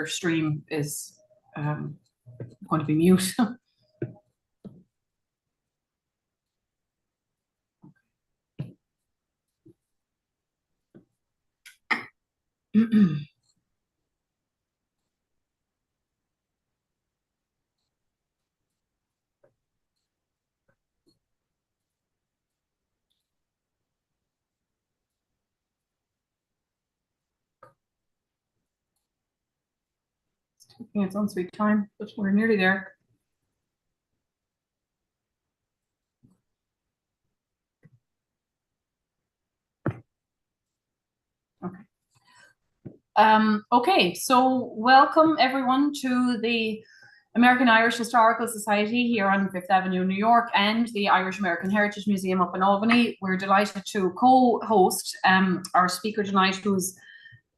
stream is going to be mute. Taking its own sweet time, but we're nearly there. Okay. Okay, so welcome everyone to the American Irish Historical Society here on Fifth Avenue, New York, and the Irish-American Heritage Museum up in Albany. We're delighted to co-host our speaker tonight, who's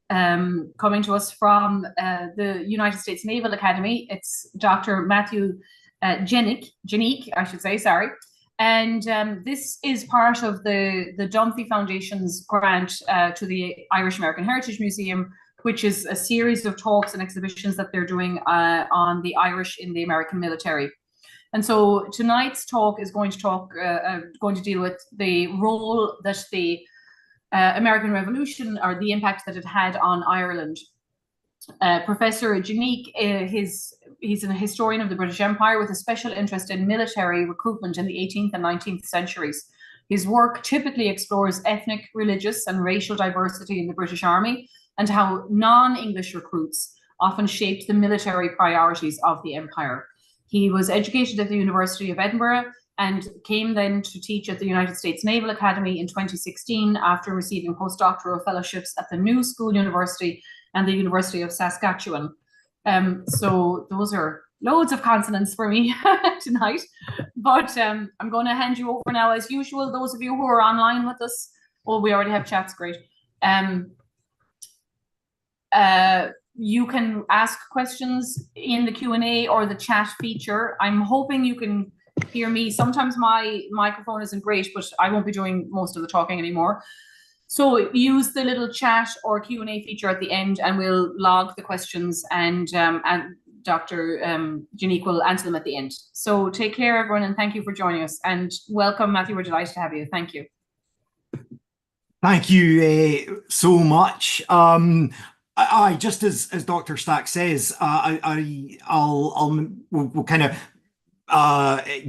coming to us from the United States Naval Academy. It's Dr. Matthew Dziennik, I should say, sorry. And this is part of the Dunphy Foundation's grant to the Irish-American Heritage Museum, which is a series of talks and exhibitions that they're doing on the Irish in the American military. And so tonight's talk is going to deal with the role that the American Revolution, or the impact that it had on Ireland. Professor Dziennik, he's a historian of the British Empire with a special interest in military recruitment in the 18th and 19th centuries. His work typically explores ethnic, religious, and racial diversity in the British Army and how non-English recruits often shaped the military priorities of the empire. He was educated at the University of Edinburgh and came then to teach at the United States Naval Academy in 2016 after receiving postdoctoral fellowships at the New School University and the University of Saskatchewan. So those are loads of consonants for me tonight, but I'm going to hand you over now as usual. Those of you who are online with us, well, we already have chats, great. You can ask questions in the Q&A or the chat feature. I'm hoping you can hear me. Sometimes my microphone isn't great, but I won't be doing most of the talking anymore. So use the little chat or Q&A feature at the end, and we'll log the questions, and Dr. Dziennik will answer them at the end. So take care, everyone, and thank you for joining us. And welcome, Matthew. We're delighted to have you. Thank you. Thank you so much. I just as Dr. Stack says, we'll kind of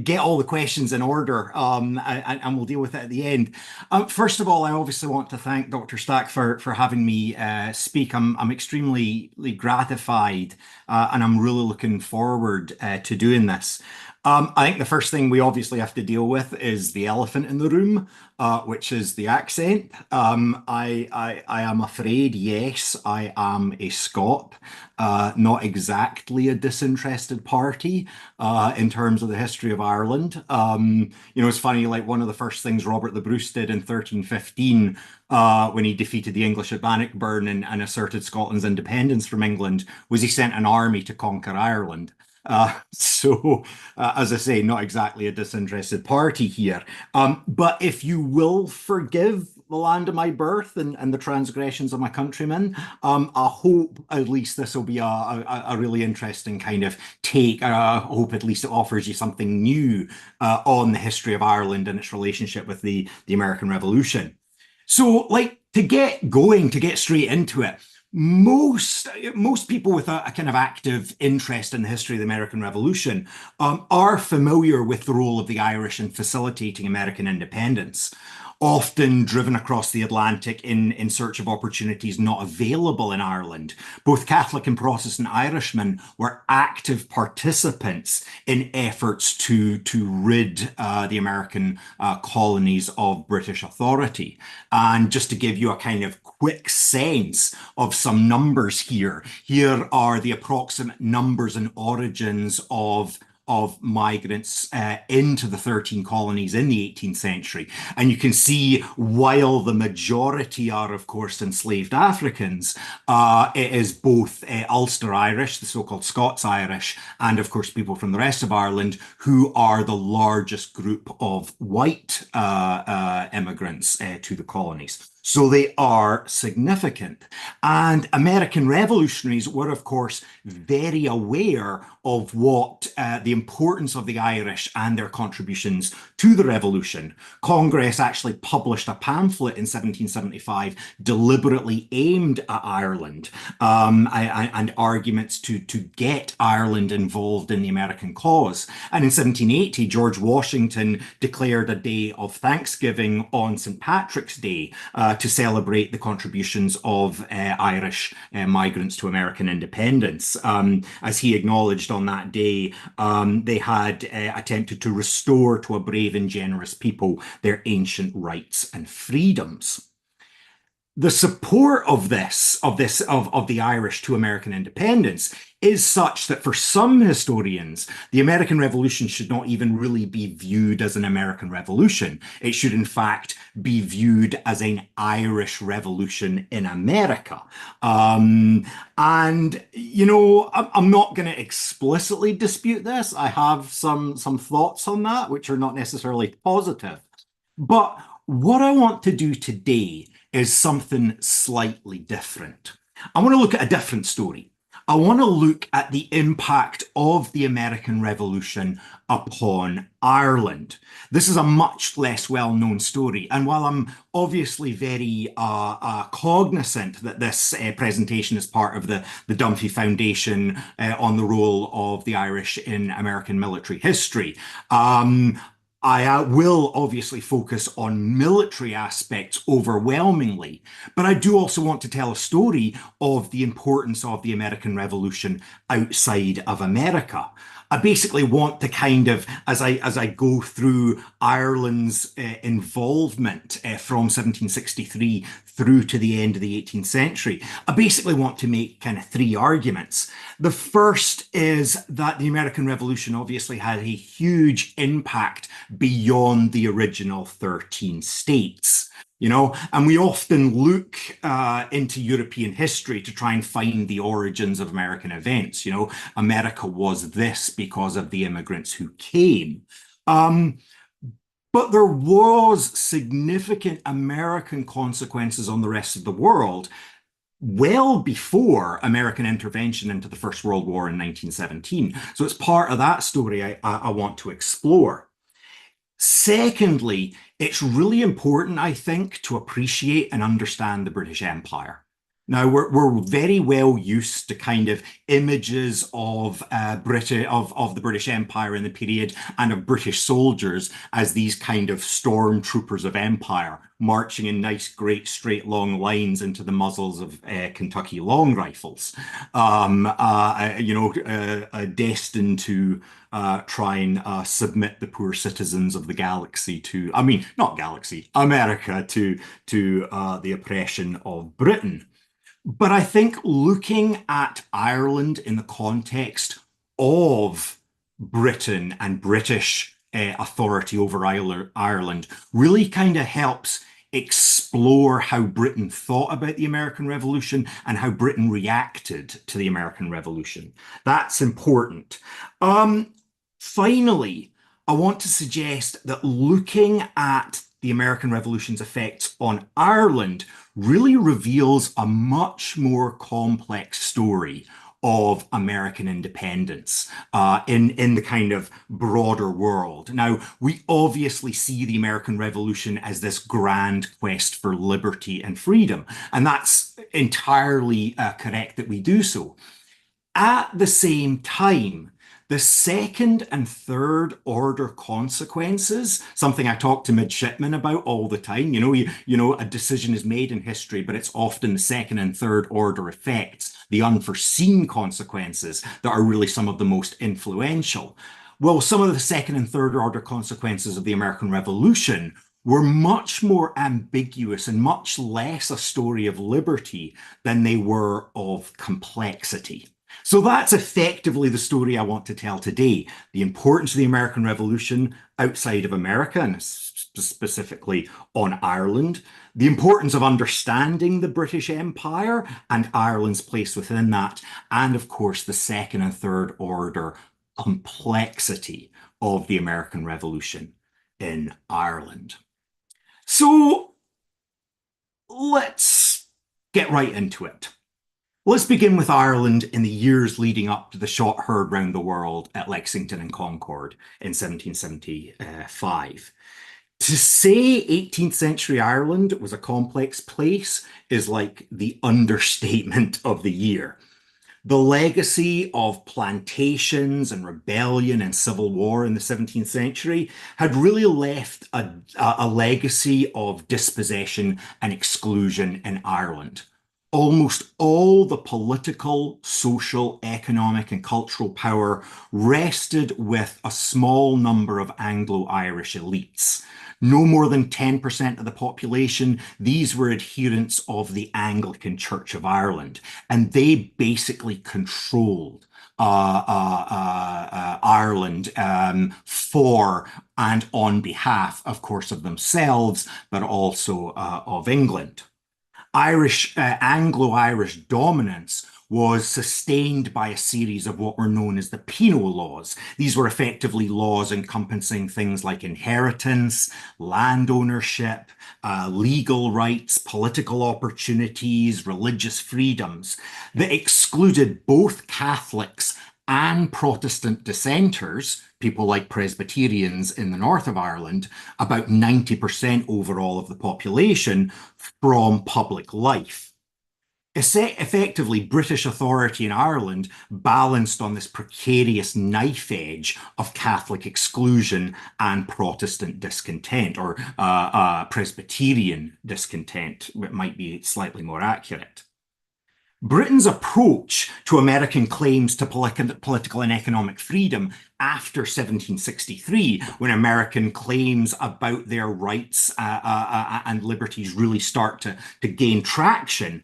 get all the questions in order, and we'll deal with it at the end. First of all, I obviously want to thank Dr. Stack for having me speak. I'm extremely gratified, and I'm really looking forward to doing this. I think the first thing we obviously have to deal with is the elephant in the room, which is the accent. I am afraid, yes, I am a Scot, not exactly a disinterested party in terms of the history of Ireland. You know, it's funny, like one of the first things Robert the Bruce did in 1315 when he defeated the English at Bannockburn and asserted Scotland's independence from England was he sent an army to conquer Ireland. So, as I say, not exactly a disinterested party here. But if you will forgive the land of my birth and the transgressions of my countrymen, I hope at least this will be a really interesting kind of take. I hope at least it offers you something new on the history of Ireland and its relationship with the American Revolution. So, like, to get going, to get straight into it, most people with a kind of active interest in the history of the American Revolution are familiar with the role of the Irish in facilitating American independence, often driven across the Atlantic in search of opportunities not available in Ireland. Both Catholic and Protestant Irishmen were active participants in efforts to rid the American colonies of British authority. And just to give you a kind of quick sense of some numbers here are the approximate numbers and origins of migrants into the 13 colonies in the 18th century. And you can see, while the majority are, of course, enslaved Africans, it is both Ulster Irish, the so-called Scots Irish, and, of course, people from the rest of Ireland, who are the largest group of white immigrants to the colonies. So they are significant. And American revolutionaries were, of course, very aware of what the importance of the Irish and their contributions to the revolution. Congress actually published a pamphlet in 1775 deliberately aimed at Ireland and arguments to get Ireland involved in the American cause. And in 1780, George Washington declared a day of Thanksgiving on St. Patrick's Day to celebrate the contributions of Irish migrants to American independence. As he acknowledged on that day, they had attempted to restore to a brave and generous people their ancient rights and freedoms. The support of the Irish to American independence is such that for some historians, the American Revolution should not even really be viewed as an American Revolution. It should, in fact, be viewed as an Irish Revolution in America. And, you know, I'm not going to explicitly dispute this. I have some thoughts on that, which are not necessarily positive. But what I want to do today is something slightly different. I want to look at a different story. I want to look at the impact of the American Revolution upon Ireland. This is a much less well-known story, and while I'm obviously very cognizant that this presentation is part of the Dunphy Foundation on the role of the Irish in American military history, I will obviously focus on military aspects overwhelmingly, but I do also want to tell a story of the importance of the American Revolution outside of America. I basically want to kind of, as I go through Ireland's involvement from 1763 through to the end of the 18th century, I basically want to make kind of three arguments. The first is that the American Revolution obviously had a huge impact beyond the original 13 states. You know, and we often look into European history to try and find the origins of American events. You know, America was this because of the immigrants who came. But there was significant American consequences on the rest of the world well before American intervention into the First World War in 1917. So it's part of that story I want to explore. Secondly, it's really important, I think, to appreciate and understand the British Empire. Now, we're very well used to kind of images of the British Empire in the period and of British soldiers as these kind of stormtroopers of empire marching in nice, great, straight, long lines into the muzzles of Kentucky long rifles, destined to try and submit the poor citizens of the galaxy to, I mean, not galaxy, America to the oppression of Britain. But I think looking at Ireland in the context of Britain and British authority over Ireland really kind of helps explore how Britain thought about the American Revolution and how Britain reacted to the American Revolution. That's important. Finally, I want to suggest that looking at the American Revolution's effects on Ireland really reveals a much more complex story of American independence in the kind of broader world. Now, we obviously see the American Revolution as this grand quest for liberty and freedom, and that's entirely correct that we do so. At the same time, the second and third order consequences, something I talk to midshipmen about all the time. You know, a decision is made in history, but it's often the second and third order effects, the unforeseen consequences that are really some of the most influential. Well, some of the second and third order consequences of the American Revolution were much more ambiguous and much less a story of liberty than they were of complexity. So that's effectively the story I want to tell today. The importance of the American Revolution outside of America, and specifically on Ireland. The importance of understanding the British Empire and Ireland's place within that. And of course, the second and third order complexity of the American Revolution in Ireland. So let's get right into it. Let's begin with Ireland in the years leading up to the shot heard round the world at Lexington and Concord in 1775. To say 18th century Ireland was a complex place is like the understatement of the year. The legacy of plantations and rebellion and civil war in the 17th century had really left a legacy of dispossession and exclusion in Ireland. Almost all the political, social, economic, and cultural power rested with a small number of Anglo-Irish elites. No more than 10% of the population, these were adherents of the Anglican Church of Ireland, and they basically controlled Ireland for and on behalf, of course, of themselves, but also of England. Anglo-Irish dominance was sustained by a series of what were known as the penal laws. These were effectively laws encompassing things like inheritance, land ownership, legal rights, political opportunities, religious freedoms that excluded both Catholics and Protestant dissenters, people like Presbyterians in the north of Ireland, about 90% overall of the population, from public life. Effectively, British authority in Ireland balanced on this precarious knife edge of Catholic exclusion and Protestant discontent, or Presbyterian discontent, it might be slightly more accurate. Britain's approach to American claims to political and economic freedom after 1763, when American claims about their rights and liberties really start to gain traction,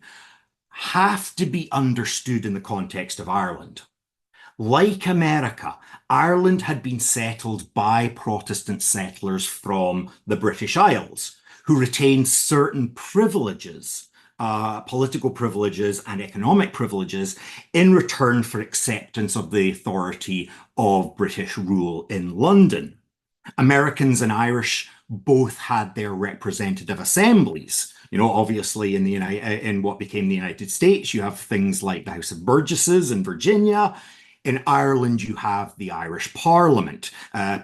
have to be understood in the context of Ireland. Like America, Ireland had been settled by Protestant settlers from the British Isles, who retained certain privileges, political privileges and economic privileges, in return for acceptance of the authority of British rule in London. Americans and Irish both had their representative assemblies. You know, obviously in what became the United States, you have things like the House of Burgesses in Virginia. In Ireland, you have the Irish Parliament,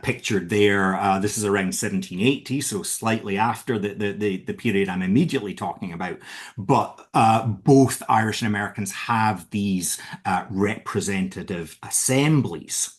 pictured there. This is around 1780, so slightly after the period I'm immediately talking about. But both Irish and Americans have these representative assemblies.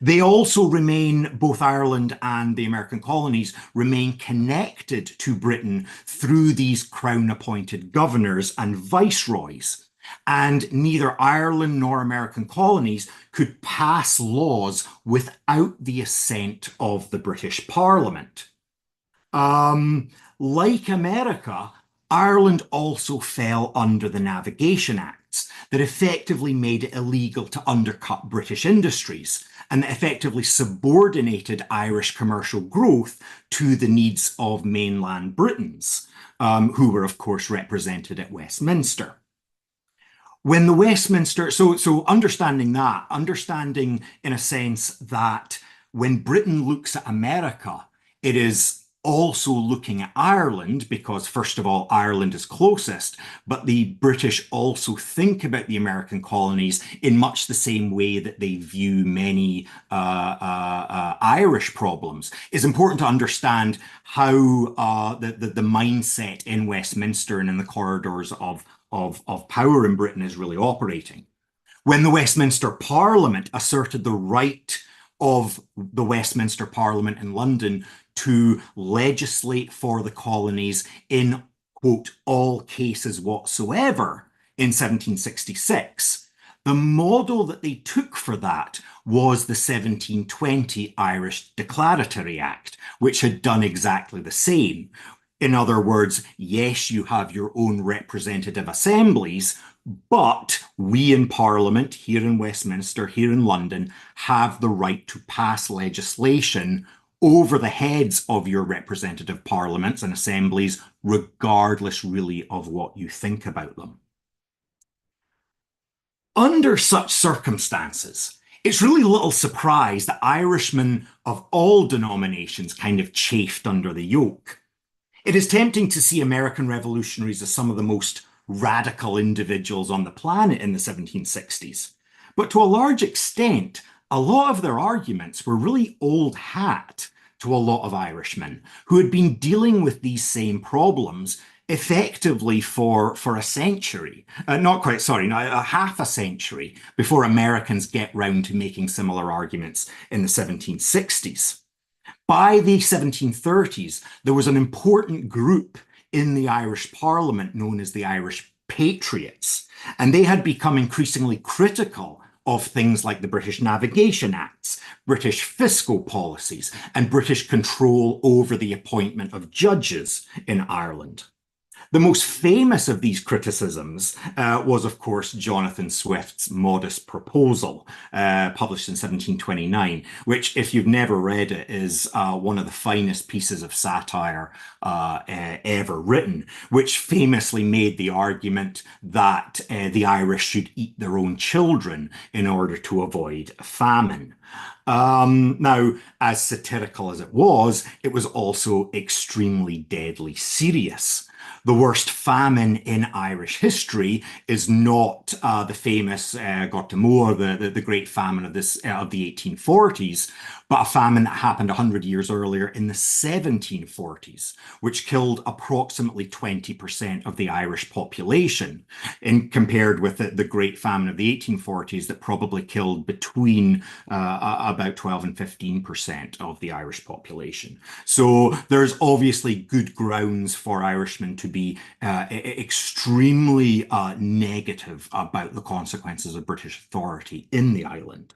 They also remain, both Ireland and the American colonies, remain connected to Britain through these crown-appointed governors and viceroys. And neither Ireland nor American colonies could pass laws without the assent of the British Parliament. Like America, Ireland also fell under the Navigation Acts that effectively made it illegal to undercut British industries, and that effectively subordinated Irish commercial growth to the needs of mainland Britons, who were, of course, represented at Westminster. When the Westminster, so understanding in a sense that when Britain looks at America, it is also looking at Ireland, because first of all, Ireland is closest, but the British also think about the American colonies in much the same way that they view many Irish problems. It's important to understand how the mindset in Westminster and in the corridors of power in Britain is really operating. When the Westminster Parliament asserted the right of the Westminster Parliament in London to legislate for the colonies in, quote, all cases whatsoever in 1766, the model that they took for that was the 1720 Irish Declaratory Act, which had done exactly the same. In other words, yes, you have your own representative assemblies, but we in Parliament, here in Westminster, here in London, have the right to pass legislation over the heads of your representative parliaments and assemblies, regardless really of what you think about them. Under such circumstances, it's really little surprise that Irishmen of all denominations kind of chafed under the yoke. It is tempting to see American revolutionaries as some of the most radical individuals on the planet in the 1760s. But to a large extent, a lot of their arguments were really old hat to a lot of Irishmen who had been dealing with these same problems effectively for a century, not quite, sorry, no, a half a century before Americans get round to making similar arguments in the 1760s. By the 1730s, there was an important group in the Irish Parliament known as the Irish Patriots, and they had become increasingly critical of things like the British Navigation Acts, British fiscal policies, and British control over the appointment of judges in Ireland. The most famous of these criticisms was, of course, Jonathan Swift's Modest Proposal, published in 1729, which, if you've never read it, is one of the finest pieces of satire ever written, which famously made the argument that the Irish should eat their own children in order to avoid famine. Now, as satirical as it was also extremely deadly serious. The worst famine in Irish history is not the famous Gortamor, the great famine of the 1840s, but a famine that happened 100 years earlier in the 1740s, which killed approximately 20% of the Irish population, compared with the great famine of the 1840s that probably killed between about 12 and 15% of the Irish population. So there's obviously good grounds for Irishmen to be extremely negative about the consequences of British authority in the island.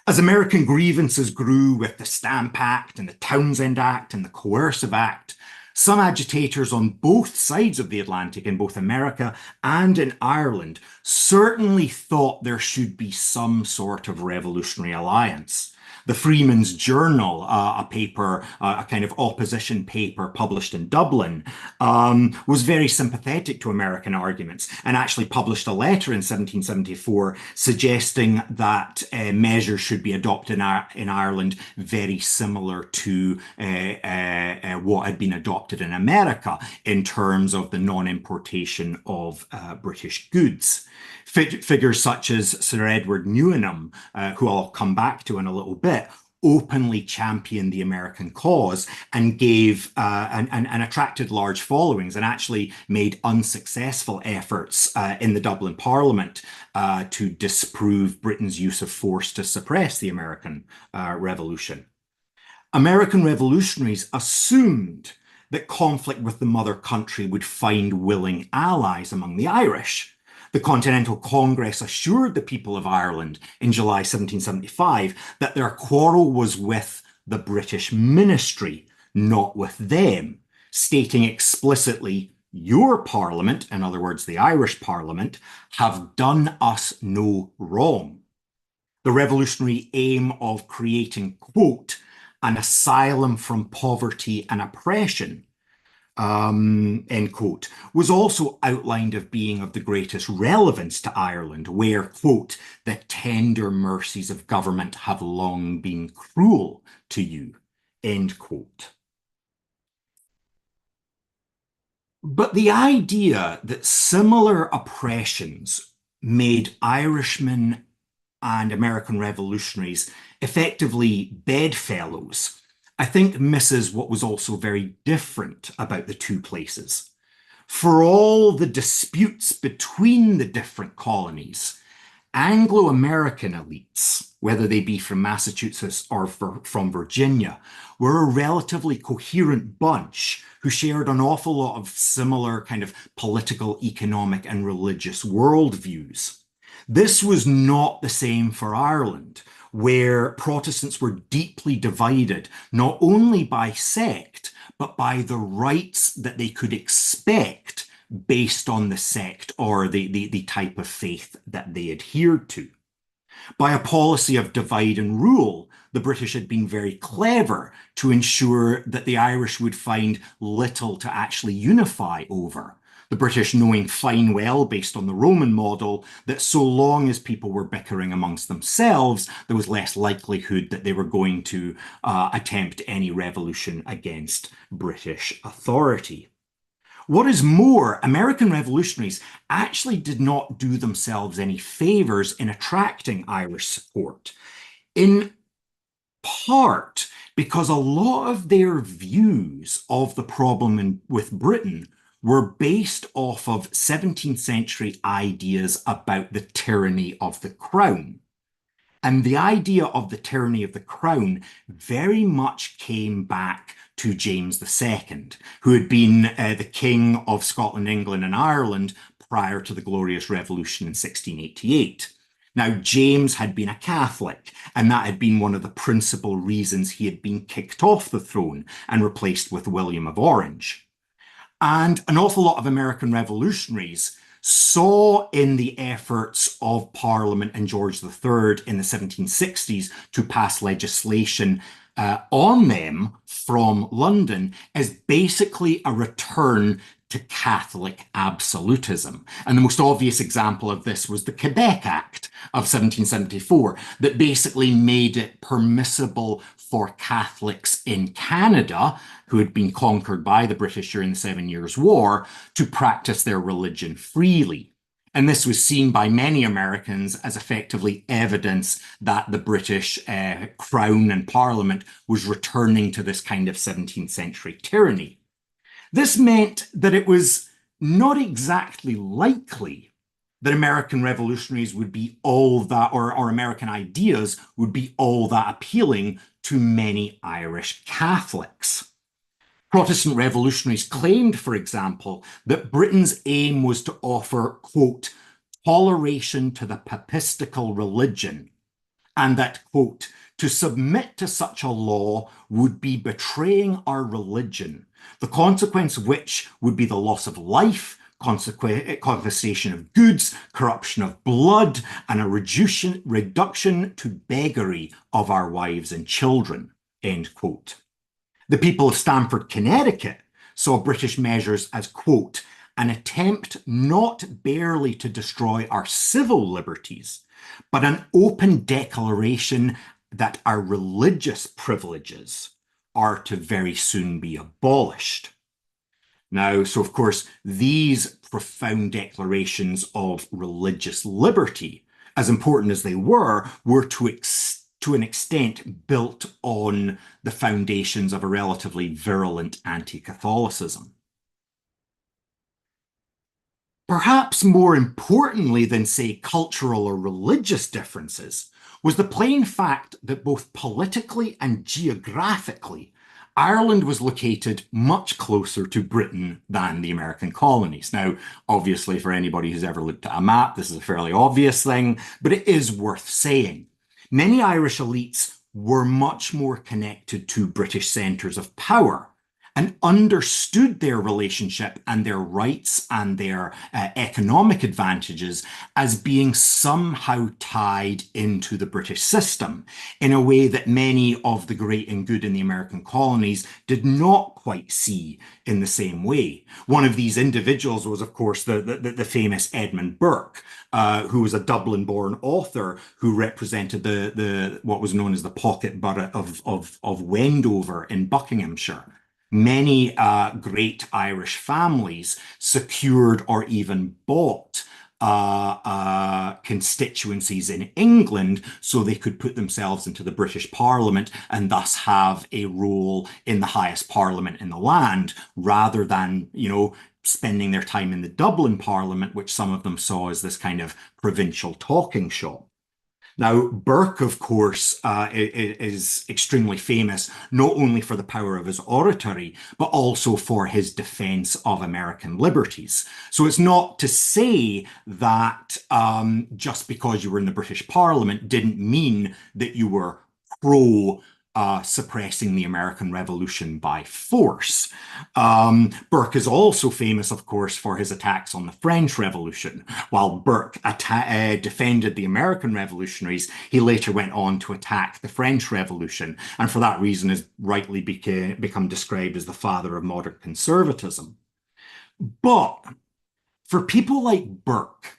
As American grievances grew with the Stamp Act and the Townshend Act and the Coercive Act, some agitators on both sides of the Atlantic, in both America and in Ireland, certainly thought there should be some sort of revolutionary alliance. The Freeman's Journal, a paper, a kind of opposition paper published in Dublin, was very sympathetic to American arguments and actually published a letter in 1774 suggesting that measures should be adopted in Ireland very similar to what had been adopted in America in terms of the non-importation of British goods. Figures such as Sir Edward Newnham, who I'll come back to in a little bit, openly championed the American cause and gave and attracted large followings and actually made unsuccessful efforts in the Dublin Parliament to disprove Britain's use of force to suppress the American Revolution. American revolutionaries assumed that conflict with the mother country would find willing allies among the Irish. The Continental Congress assured the people of Ireland in July 1775 that their quarrel was with the British ministry, not with them, stating explicitly, "Your Parliament," in other words, the Irish Parliament, "have done us no wrong." The revolutionary aim of creating, quote, "an asylum from poverty and oppression," end quote, was also outlined as being of the greatest relevance to Ireland, where, quote, "the tender mercies of government have long been cruel to you," end quote. But the idea that similar oppressions made Irishmen and American revolutionaries effectively bedfellows, I think misses what was also very different about the two places. For all the disputes between the different colonies, Anglo-American elites, whether they be from Massachusetts or from Virginia, were a relatively coherent bunch who shared an awful lot of similar kind of political, economic, and religious worldviews. This was not the same for Ireland, where Protestants were deeply divided, not only by sect, but by the rights that they could expect based on the sect or the type of faith that they adhered to. By a policy of divide and rule, the British had been very clever to ensure that the Irish would find little to actually unify over. The British knowing fine well, based on the Roman model, that so long as people were bickering amongst themselves, there was less likelihood that they were going to attempt any revolution against British authority. What is more, American revolutionaries actually did not do themselves any favors in attracting Irish support, in part because a lot of their views of the problem with Britain were based off of 17th century ideas about the tyranny of the crown. And the idea of the tyranny of the crown very much came back to James II, who had been the King of Scotland, England, and Ireland prior to the Glorious Revolution in 1688. Now, James had been a Catholic, and that had been one of the principal reasons he had been kicked off the throne and replaced with William of Orange. And an awful lot of American revolutionaries saw in the efforts of Parliament and George III in the 1760s to pass legislation on them from London as basically a return to Catholic absolutism. And the most obvious example of this was the Quebec Act of 1774, that basically made it permissible for Catholics in Canada, who had been conquered by the British during the 7 Years' War, to practice their religion freely. And this was seen by many Americans as effectively evidence that the British Crown and Parliament was returning to this kind of 17th century tyranny. This meant that it was not exactly likely that American revolutionaries would be all that, or American ideas would be all that appealing to many Irish Catholics. Protestant revolutionaries claimed, for example, that Britain's aim was to offer, quote, toleration to the papistical religion, and that, quote, to submit to such a law would be betraying our religion, the consequence of which would be the loss of life, confiscation of goods, corruption of blood, and a reduction to beggary of our wives and children, end quote. The people of Stamford, Connecticut saw British measures as, quote, an attempt not barely to destroy our civil liberties, but an open declaration that our religious privileges are to very soon be abolished. Now, so of course, these profound declarations of religious liberty, as important as they were to an extent built on the foundations of a relatively virulent anti-Catholicism. Perhaps more importantly than, say, cultural or religious differences was the plain fact that both politically and geographically, Ireland was located much closer to Britain than the American colonies. Now, obviously, for anybody who's ever looked at a map, this is a fairly obvious thing, but it is worth saying. Many Irish elites were much more connected to British centres of power and understood their relationship and their rights and their economic advantages as being somehow tied into the British system in a way that many of the great and good in the American colonies did not quite see in the same way. One of these individuals was, of course, the famous Edmund Burke, who was a Dublin-born author who represented the what was known as the pocket borough of Wendover in Buckinghamshire. Many great Irish families secured or even bought constituencies in England so they could put themselves into the British Parliament and thus have a role in the highest parliament in the land, rather than, you know, spending their time in the Dublin Parliament, which some of them saw as this kind of provincial talking shop. Now, Burke, of course, is extremely famous, not only for the power of his oratory, but also for his defense of American liberties. So it's not to say that just because you were in the British Parliament didn't mean that you were pro suppressing the American Revolution by force. Burke is also famous, of course, for his attacks on the French Revolution. While Burke defended the American revolutionaries, he later went on to attack the French Revolution, and for that reason has rightly become described as the father of modern conservatism. But For people like Burke,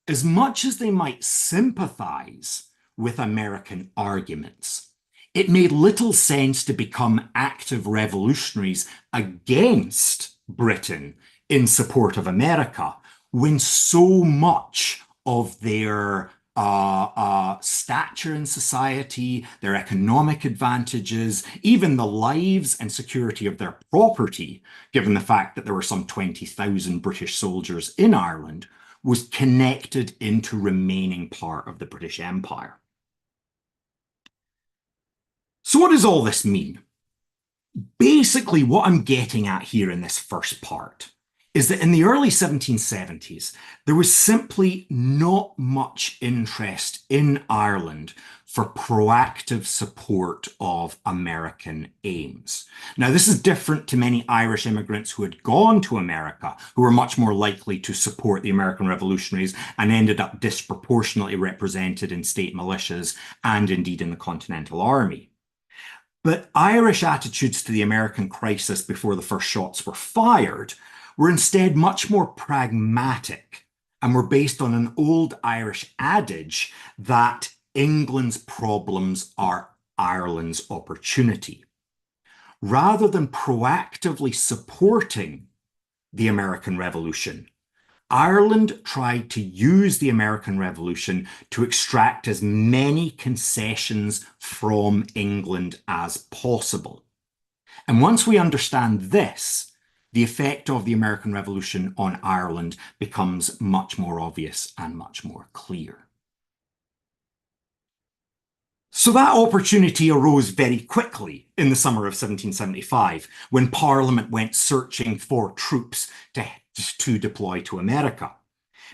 as much as they might sympathize with American arguments, it made little sense to become active revolutionaries against Britain in support of America when so much of their stature in society, their economic advantages, even the lives and security of their property, given the fact that there were some 20,000 British soldiers in Ireland, was connected into remaining part of the British Empire. So what does all this mean? Basically, what I'm getting at here in this first part is that in the early 1770s, there was simply not much interest in Ireland for proactive support of American aims. Now, this is different to many Irish immigrants who had gone to America, who were much more likely to support the American revolutionaries and ended up disproportionately represented in state militias and indeed in the Continental Army. But Irish attitudes to the American crisis before the first shots were fired were instead much more pragmatic and were based on an old Irish adage that England's problems are Ireland's opportunity. Rather than proactively supporting the American Revolution, Ireland tried to use the American Revolution to extract as many concessions from England as possible. And once we understand this, the effect of the American Revolution on Ireland becomes much more obvious and much more clear. So that opportunity arose very quickly in the summer of 1775, when Parliament went searching for troops to deploy to America.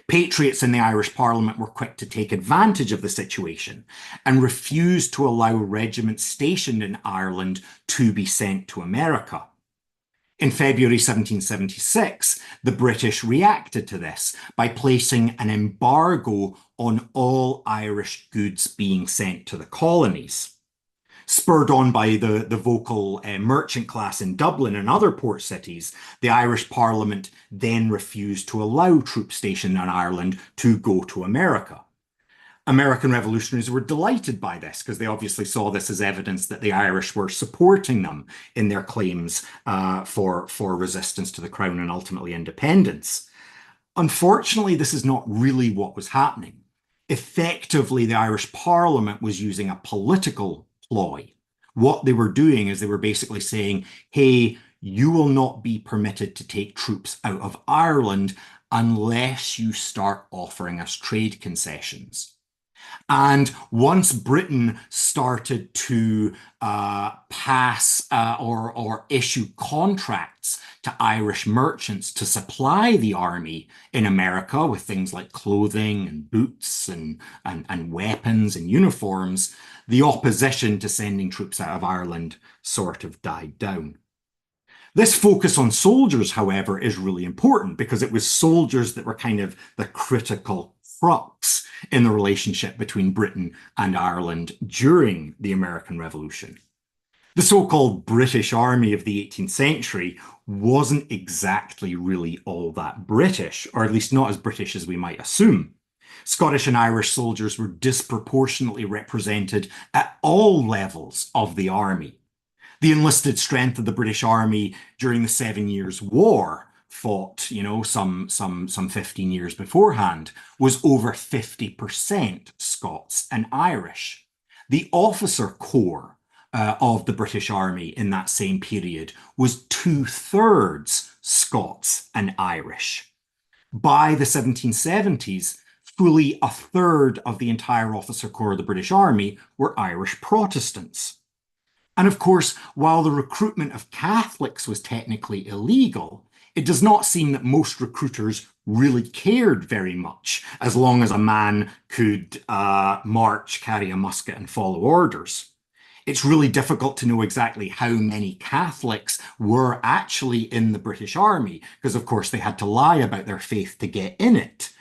Patriots in the Irish Parliament were quick to take advantage of the situation and refused to allow regiments stationed in Ireland to be sent to America. In February 1776, the British reacted to this by placing an embargo on all Irish goods being sent to the colonies. Spurred on by the vocal merchant class in Dublin and other port cities, the Irish Parliament then refused to allow troops stationed in Ireland to go to America. American revolutionaries were delighted by this because they obviously saw this as evidence that the Irish were supporting them in their claims for resistance to the crown and ultimately independence. Unfortunately, this is not really what was happening. Effectively, the Irish Parliament was using a political ploy. What they were doing is they were basically saying, hey, you will not be permitted to take troops out of Ireland unless you start offering us trade concessions. And once Britain started to pass or issue contracts to Irish merchants to supply the army in America with things like clothing and boots and weapons and uniforms, the opposition to sending troops out of Ireland sort of died down. This focus on soldiers, however, is really important because it was soldiers that were kind of the critical crux in the relationship between Britain and Ireland during the American Revolution. The so-called British Army of the 18th century wasn't exactly really all that British, or at least not as British as we might assume. Scottish and Irish soldiers were disproportionately represented at all levels of the army. The enlisted strength of the British Army during the 7 Years' War, fought, some 15 years beforehand, was over 50% Scots and Irish. The officer corps of the British Army in that same period was 2/3 Scots and Irish. By the 1770s, fully 1/3 of the entire officer corps of the British Army were Irish Protestants. And of course, while the recruitment of Catholics was technically illegal, it does not seem that most recruiters really cared very much, as long as a man could march, carry a musket, and follow orders. It's really difficult to know exactly how many Catholics were actually in the British Army, because of course they had to lie about their faith to get in it.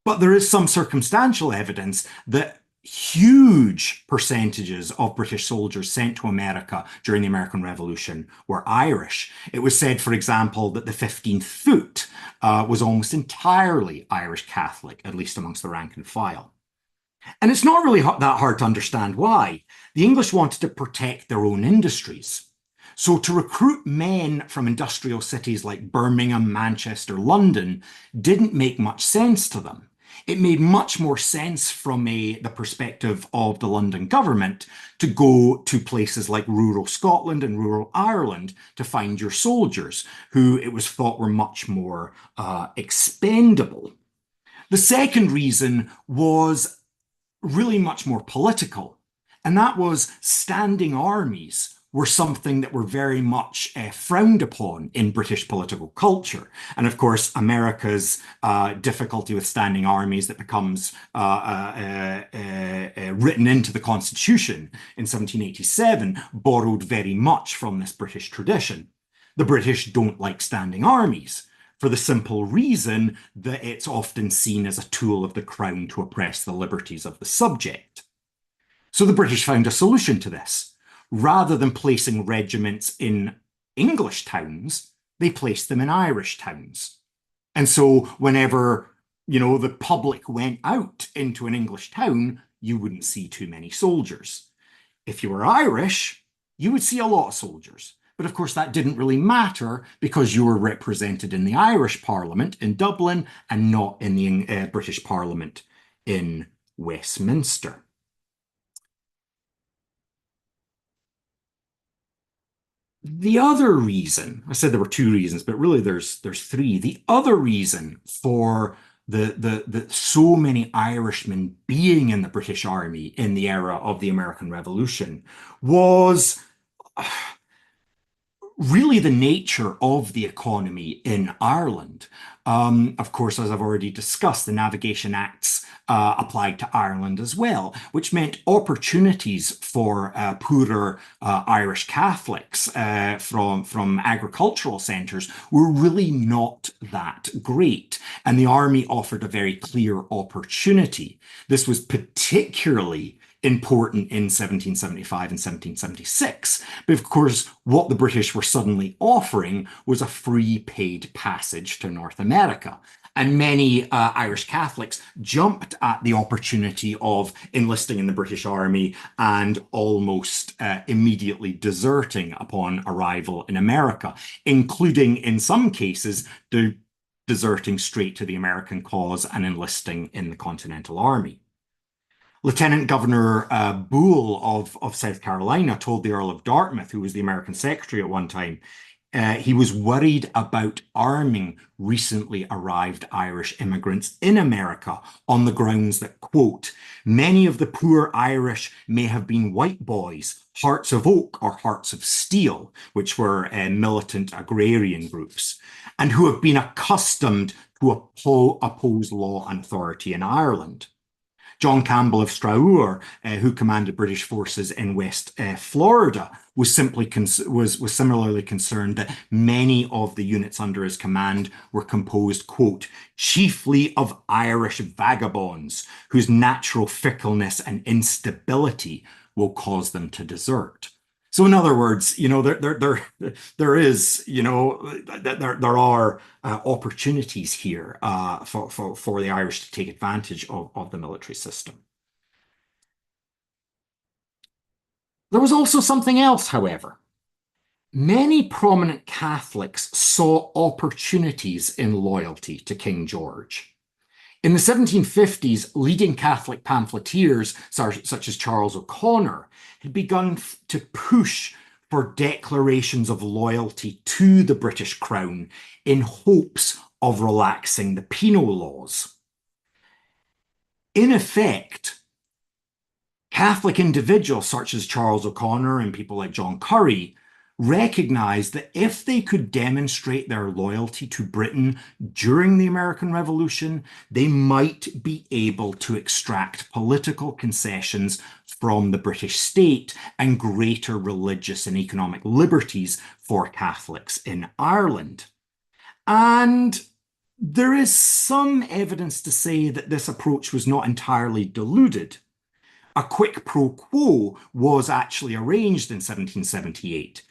But there is some circumstantial evidence that huge percentages of British soldiers sent to America during the American Revolution were Irish. It was said, for example, that the 15th Foot was almost entirely Irish Catholic, at least amongst the rank and file. And it's not really that hard to understand why. The English wanted to protect their own industries. So to recruit men from industrial cities like Birmingham, Manchester, London didn't make much sense to them. It made much more sense from the perspective of the London government to go to places like rural Scotland and rural Ireland to find your soldiers, who it was thought were much more expendable. The second reason was really much more political, and that was standing armies were something that were very much frowned upon in British political culture. And of course, America's difficulty with standing armies that becomes written into the Constitution in 1787 borrowed very much from this British tradition. The British don't like standing armies, for the simple reason that it's often seen as a tool of the crown to oppress the liberties of the subject. So the British found a solution to this. Rather than placing regiments in English towns, they placed them in Irish towns. And so whenever, the public went out into an English town, you wouldn't see too many soldiers. If you were Irish, you would see a lot of soldiers. But of course, that didn't really matter because you were represented in the Irish Parliament in Dublin and not in the British Parliament in Westminster. The other reason, I said there were two reasons, but really there's three. The other reason for the so many Irishmen being in the British Army in the era of the American Revolution was really the nature of the economy in Ireland. Of course, as I've already discussed, the Navigation Acts applied to Ireland as well, which meant opportunities for poorer Irish Catholics from agricultural centres were really not that great. And the army offered a very clear opportunity. This was particularly important in 1775 and 1776. But of course, what the British were suddenly offering was a free paid passage to North America. And many Irish Catholics jumped at the opportunity of enlisting in the British Army and almost immediately deserting upon arrival in America, including in some cases deserting straight to the American cause and enlisting in the Continental Army. Lieutenant Governor Boole of South Carolina told the Earl of Dartmouth, who was the American secretary at one time, he was worried about arming recently arrived Irish immigrants in America on the grounds that, quote, many of the poor Irish may have been white boys, hearts of oak or hearts of steel, which were militant agrarian groups, and who have been accustomed to oppose law and authority in Ireland. John Campbell of Straur, who commanded British forces in West Florida, was similarly concerned that many of the units under his command were composed, quote, chiefly of Irish vagabonds, whose natural fickleness and instability will cause them to desert. So in other words, there are opportunities here for the Irish to take advantage of the military system. There was also something else, however. Many prominent Catholics saw opportunities in loyalty to King George. In the 1750s, leading Catholic pamphleteers, such as Charles O'Connor, had begun to push for declarations of loyalty to the British Crown in hopes of relaxing the penal laws. In effect, Catholic individuals such as Charles O'Connor and people like John Curry recognized that if they could demonstrate their loyalty to Britain during the American Revolution, they might be able to extract political concessions from the British state and greater religious and economic liberties for Catholics in Ireland. And there is some evidence to say that this approach was not entirely deluded. a quid pro quo was actually arranged in 1778.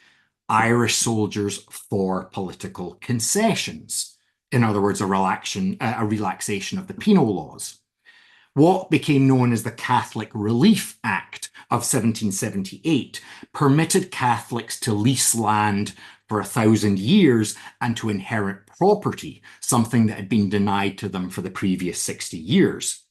Irish soldiers for political concessions. In other words, a relaxation of the penal laws. What became known as the Catholic Relief Act of 1778 permitted Catholics to lease land for 1,000 years and to inherit property, something that had been denied to them for the previous 60 years.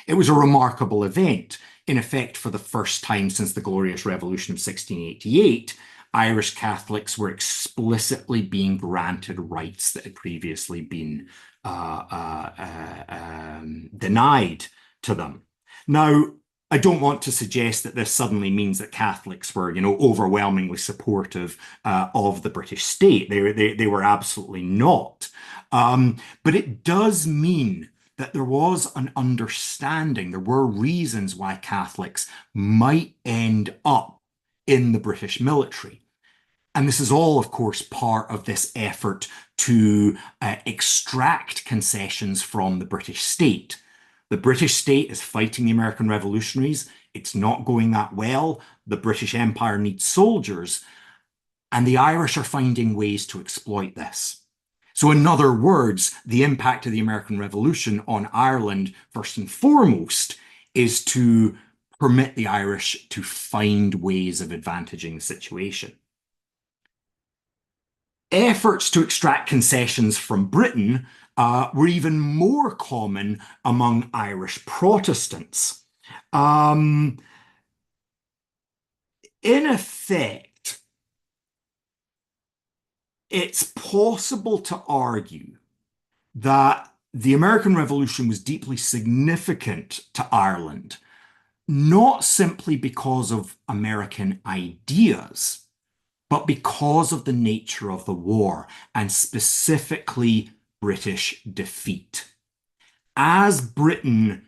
It was a remarkable event. In effect, for the first time since the Glorious Revolution of 1688, Irish Catholics were explicitly being granted rights that had previously been denied to them. Now, I don't want to suggest that this suddenly means that Catholics were, overwhelmingly supportive of the British state. They were absolutely not. But it does mean that there was an understanding, there were reasons why Catholics might end up in the British military. And this is all, of course, part of this effort to extract concessions from the British state. The British state is fighting the American revolutionaries. It's not going that well. The British Empire needs soldiers, and the Irish are finding ways to exploit this. So in other words, the impact of the American Revolution on Ireland, first and foremost, is to permit the Irish to find ways of advantaging the situation. Efforts to extract concessions from Britain were even more common among Irish Protestants. In effect, it's possible to argue that the American Revolution was deeply significant to Ireland, not simply because of American ideas, but because of the nature of the war, and specifically British defeat. As Britain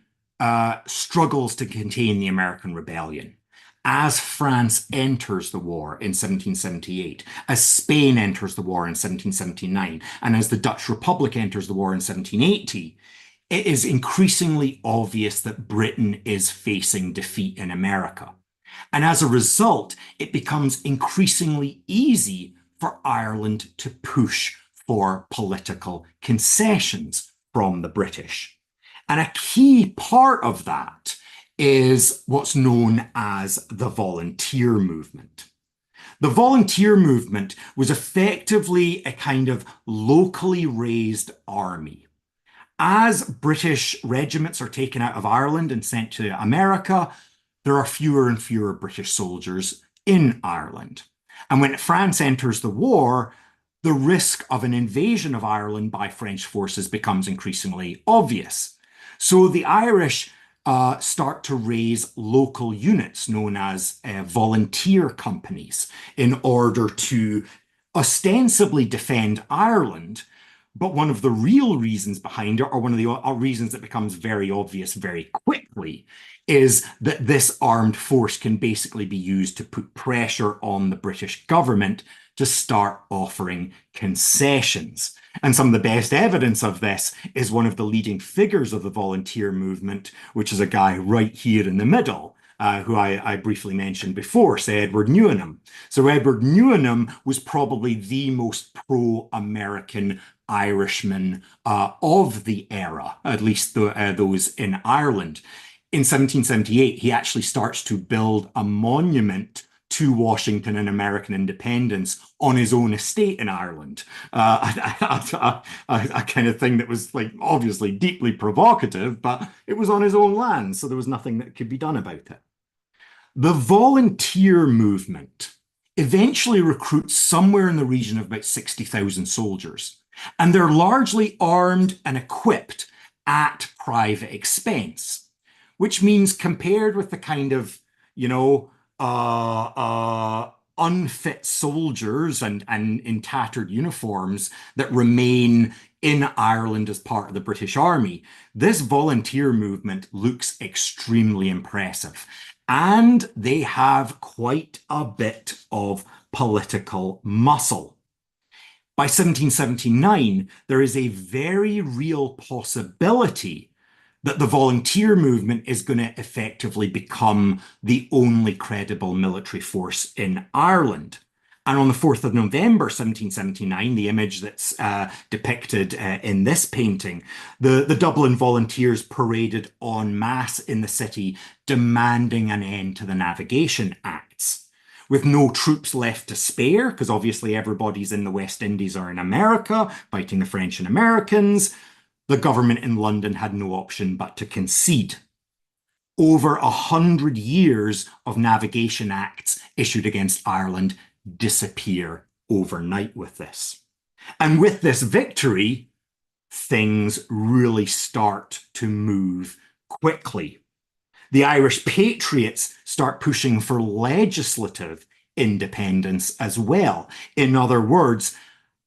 struggles to contain the American rebellion, as France enters the war in 1778, as Spain enters the war in 1779, and as the Dutch Republic enters the war in 1780, it is increasingly obvious that Britain is facing defeat in America. And as a result, it becomes increasingly easy for Ireland to push for political concessions from the British. And a key part of that is what's known as the volunteer movement. The volunteer movement was effectively a kind of locally raised army. As British regiments are taken out of Ireland and sent to America, there are fewer and fewer British soldiers in Ireland. And when France enters the war, the risk of an invasion of Ireland by French forces becomes increasingly obvious. So the Irish start to raise local units known as volunteer companies in order to ostensibly defend Ireland. But one of the real reasons behind it, or one of the reasons that becomes very obvious very quickly, is that this armed force can basically be used to put pressure on the British government to start offering concessions. And some of the best evidence of this is one of the leading figures of the volunteer movement, which is a guy right here in the middle, who I briefly mentioned before, Sir Edward Newnham. So Edward Newnham was probably the most pro-American Irishman of the era, at least those in Ireland. In 1778, he actually starts to build a monument to Washington and American independence on his own estate in Ireland. A kind of thing that was like obviously deeply provocative, but it was on his own land, so there was nothing that could be done about it. The volunteer movement eventually recruits somewhere in the region of about 60,000 soldiers, and they're largely armed and equipped at private expense, which means compared with the kind of, unfit soldiers and in tattered uniforms that remain in Ireland as part of the British Army, this volunteer movement looks extremely impressive. And they have quite a bit of political muscle. By 1779, there is a very real possibility that the volunteer movement is going to effectively become the only credible military force in Ireland. And on the 4th of November, 1779, the image that's depicted in this painting, the Dublin Volunteers paraded en masse in the city, demanding an end to the Navigation Acts. With no troops left to spare, because obviously everybody's in the West Indies or in America, fighting the French and Americans, the government in London had no option but to concede. Over 100 years of Navigation Acts issued against Ireland disappear overnight with this. And with this victory, things really start to move quickly. The Irish patriots start pushing for legislative independence as well. In other words,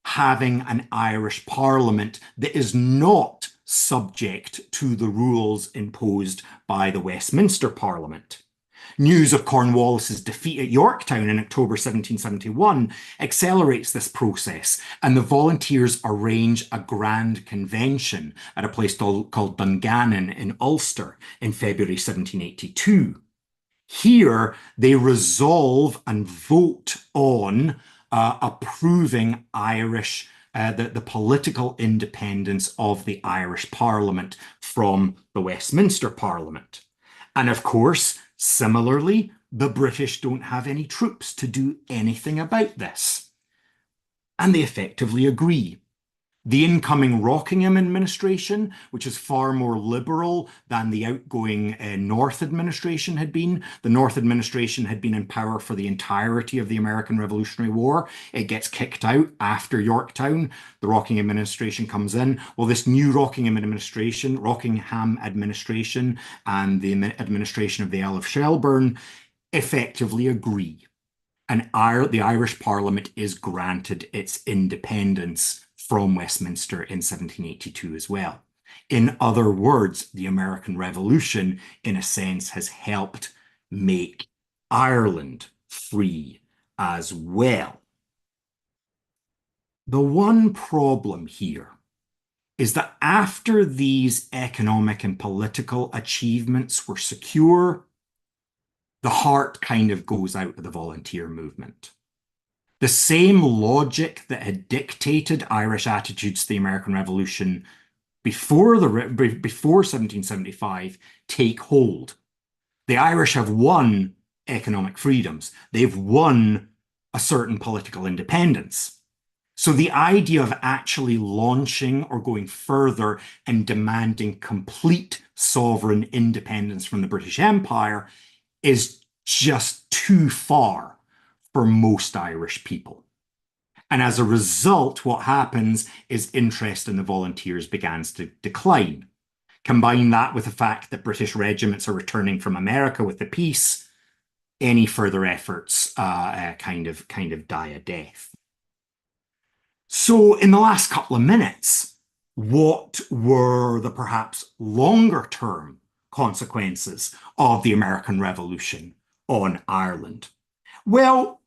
having an Irish parliament that is not subject to the rules imposed by the Westminster Parliament. News of Cornwallis's defeat at Yorktown in October 1771 accelerates this process, and the volunteers arrange a grand convention at a place called Dungannon in Ulster in February 1782. Here, they resolve and vote on approving the political independence of the Irish Parliament from the Westminster Parliament. And of course, similarly, the British don't have any troops to do anything about this. And they effectively agree. The incoming Rockingham administration, which is far more liberal than the outgoing North administration had been. The North administration had been in power for the entirety of the American Revolutionary War. It gets kicked out after Yorktown. The Rockingham administration comes in. Well, this new Rockingham administration and the administration of the Earl of Shelburne effectively agree. And the Irish Parliament is granted its independence from Westminster in 1782 as well. In other words, the American Revolution, in a sense, has helped make Ireland free as well. The one problem here is that after these economic and political achievements were secure, the heart kind of goes out of the volunteer movement. The same logic that had dictated Irish attitudes to the American Revolution before 1775 take hold. The Irish have won economic freedoms. They've won a certain political independence. So the idea of actually launching or going further and demanding complete sovereign independence from the British Empire is just too far for most Irish people. And as a result, what happens is interest in the volunteers begins to decline. Combine that with the fact that British regiments are returning from America with the peace, any further efforts kind of die a death. So in the last couple of minutes, what were the perhaps longer term consequences of the American Revolution on Ireland? Well,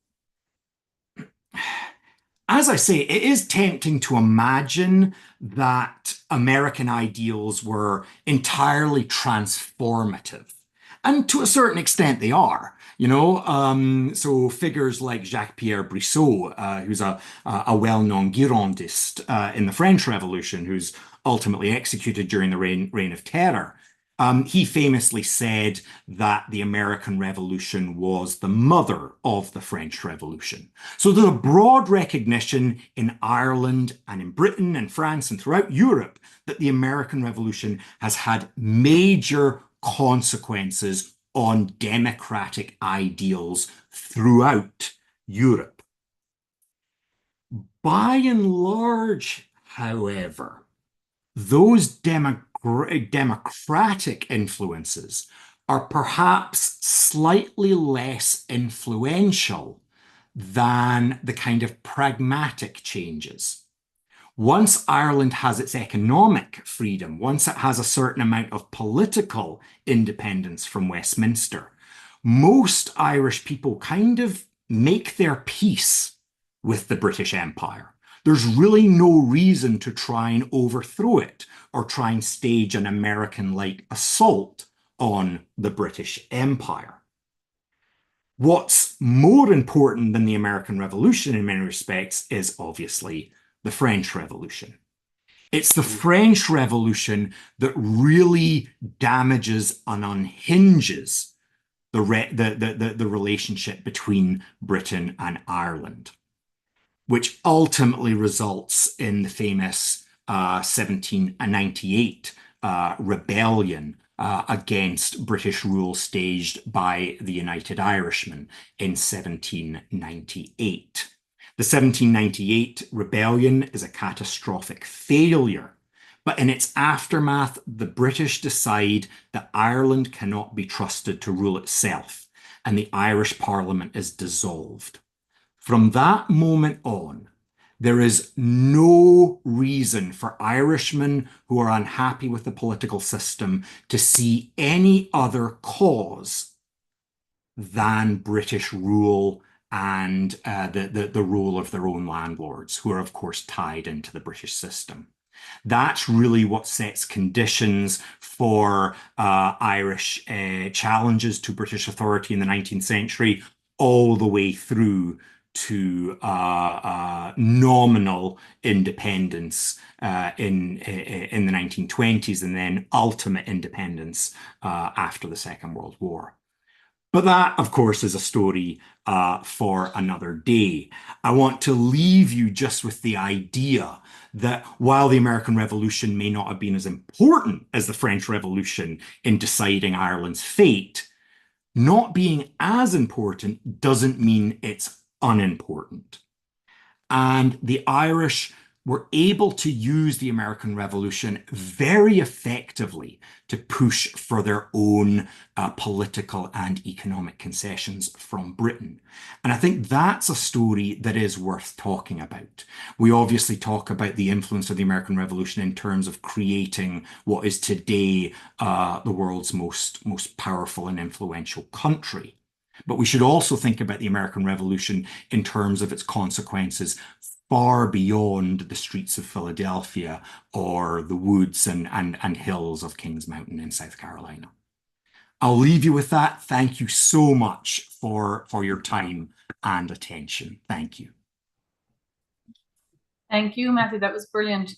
as I say, it is tempting to imagine that American ideals were entirely transformative. And to a certain extent, they are. So figures like Jacques-Pierre Brissot, who's a well-known Girondist in the French Revolution, who's ultimately executed during the Reign of Terror. He famously said that the American Revolution was the mother of the French Revolution. So there's a broad recognition in Ireland and in Britain and France and throughout Europe that the American Revolution has had major consequences on democratic ideals throughout Europe. By and large, however, those democratic influences are perhaps slightly less influential than the kind of pragmatic changes. Once Ireland has its economic freedom, once it has a certain amount of political independence from Westminster, most Irish people kind of make their peace with the British Empire. there's really no reason to try and overthrow it or try and stage an American-like assault on the British Empire. What's more important than the American Revolution in many respects is obviously the French Revolution. It's the French Revolution that really damages and unhinges the relationship between Britain and Ireland, which ultimately results in the famous 1798 rebellion against British rule staged by the United Irishmen in 1798. The 1798 rebellion is a catastrophic failure, but in its aftermath, the British decide that Ireland cannot be trusted to rule itself, and the Irish Parliament is dissolved. From that moment on, there is no reason for Irishmen who are unhappy with the political system to see any other cause than British rule and the rule of their own landlords, who are, of course, tied into the British system. That's really what sets conditions for Irish challenges to British authority in the 19th century, all the way through to nominal independence in the 1920s, and then ultimate independence after the Second World War. But that, of course, is a story for another day. I want to leave you just with the idea that while the American Revolution may not have been as important as the French Revolution in deciding Ireland's fate, not being as important doesn't mean it's unimportant. And the Irish were able to use the American Revolution very effectively to push for their own political and economic concessions from Britain. And I think that's a story that is worth talking about. We obviously talk about the influence of the American Revolution in terms of creating what is today the world's most powerful and influential country. But we should also think about the American Revolution in terms of its consequences far beyond the streets of Philadelphia or the woods and hills of Kings Mountain in South Carolina. I'll leave you with that. Thank you so much for your time and attention. Thank you. Thank you, Matthew. That was brilliant.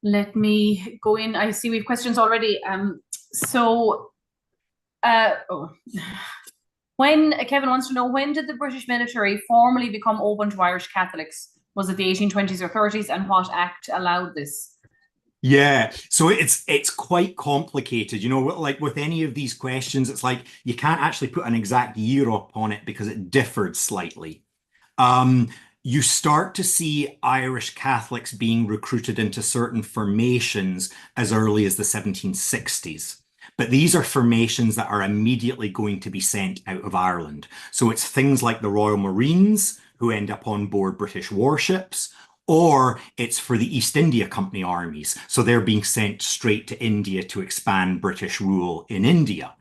Let me go in. I see we have questions already. When Kevin wants to know, when did the British military formally become open to Irish Catholics? Was it the 1820s or 30s, and what act allowed this? Yeah, so it's quite complicated. You know, like with any of these questions, it's like you can't actually put an exact year upon it because it differed slightly. You start to see Irish Catholics being recruited into certain formations as early as the 1760s. But these are formations that are immediately going to be sent out of Ireland. So it's things like the Royal Marines, who end up on board British warships, or it's for the East India Company armies. So they're being sent straight to India to expand British rule in India.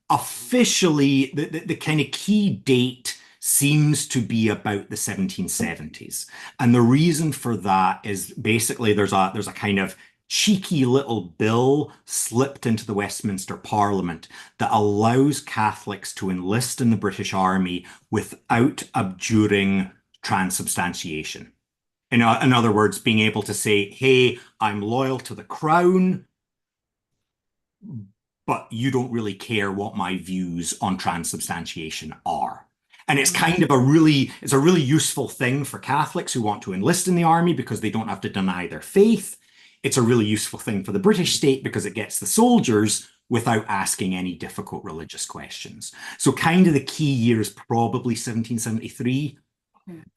Officially, the kind of key date seems to be about the 1770s. And the reason for that is basically there's a kind of cheeky little bill slipped into the Westminster Parliament that allows Catholics to enlist in the British Army without abjuring transubstantiation. In other words, being able to say, hey, I'm loyal to the crown, but you don't really care what my views on transubstantiation are. And it's kind of a really useful thing for Catholics who want to enlist in the army because they don't have to deny their faith. It's a really useful thing for the British state because it gets the soldiers without asking any difficult religious questions. So kind of the key year is probably 1773,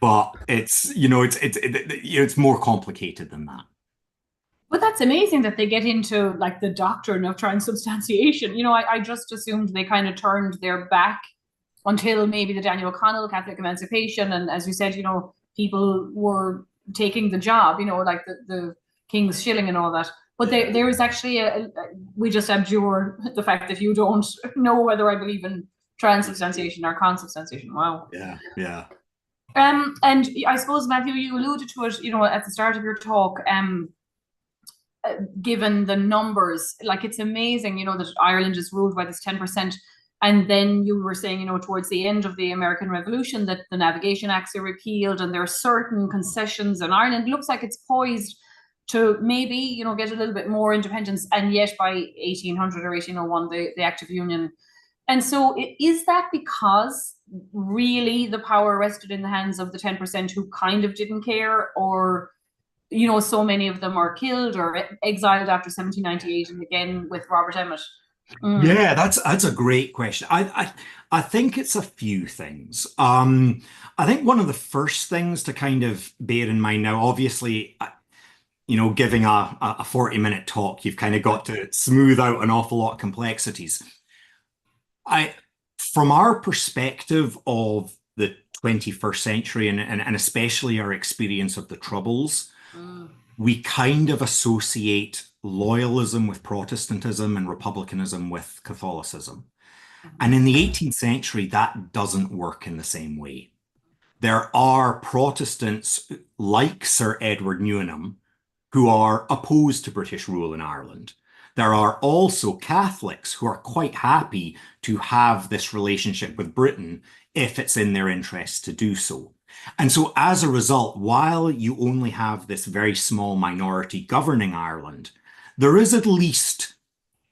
but it's more complicated than that. But that's amazing that they get into like the doctrine of transubstantiation. You know, I just assumed they kind of turned their back until maybe the Daniel O'Connell Catholic Emancipation, and as you said, you know, people were taking the job, you know, like the King's shilling and all that. But there is actually we just abjure the fact that you don't know whether I believe in transubstantiation or consubstantiation. Wow. Yeah. And I suppose, Matthew, you alluded to it, at the start of your talk. Given the numbers, like it's amazing, that Ireland is ruled by this 10%. And then you were saying, towards the end of the American Revolution, that the Navigation Acts are repealed and there are certain concessions, and Ireland looks like it's poised to maybe, get a little bit more independence. And yet by 1800 or 1801, the Act of Union. And so is that because really the power rested in the hands of the 10% who kind of didn't care, or so many of them are killed or exiled after 1798, and again with Robert Emmet? Yeah, that's a great question. I think it's a few things. I think one of the first things to kind of bear in mind now, obviously, giving a 40-minute talk, you've kind of got to smooth out an awful lot of complexities. From our perspective of the 21st century and especially our experience of the Troubles, we kind of associate loyalism with Protestantism and republicanism with Catholicism. And in the 18th century, that doesn't work in the same way. There are Protestants like Sir Edward Newnham who are opposed to British rule in Ireland. There are also Catholics who are quite happy to have this relationship with Britain if it's in their interest to do so. And so as a result, while you only have this very small minority governing Ireland, there is at least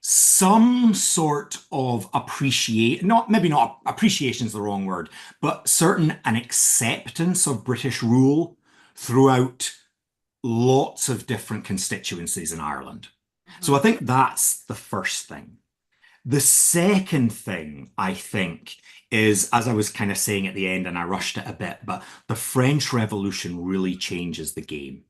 some sort of maybe not appreciation is the wrong word, but an acceptance of British rule throughout lots of different constituencies in Ireland. So I think that's the first thing. The second thing, I think, is, as I was kind of saying at the end, and I rushed it a bit, but the French Revolution really changes the game.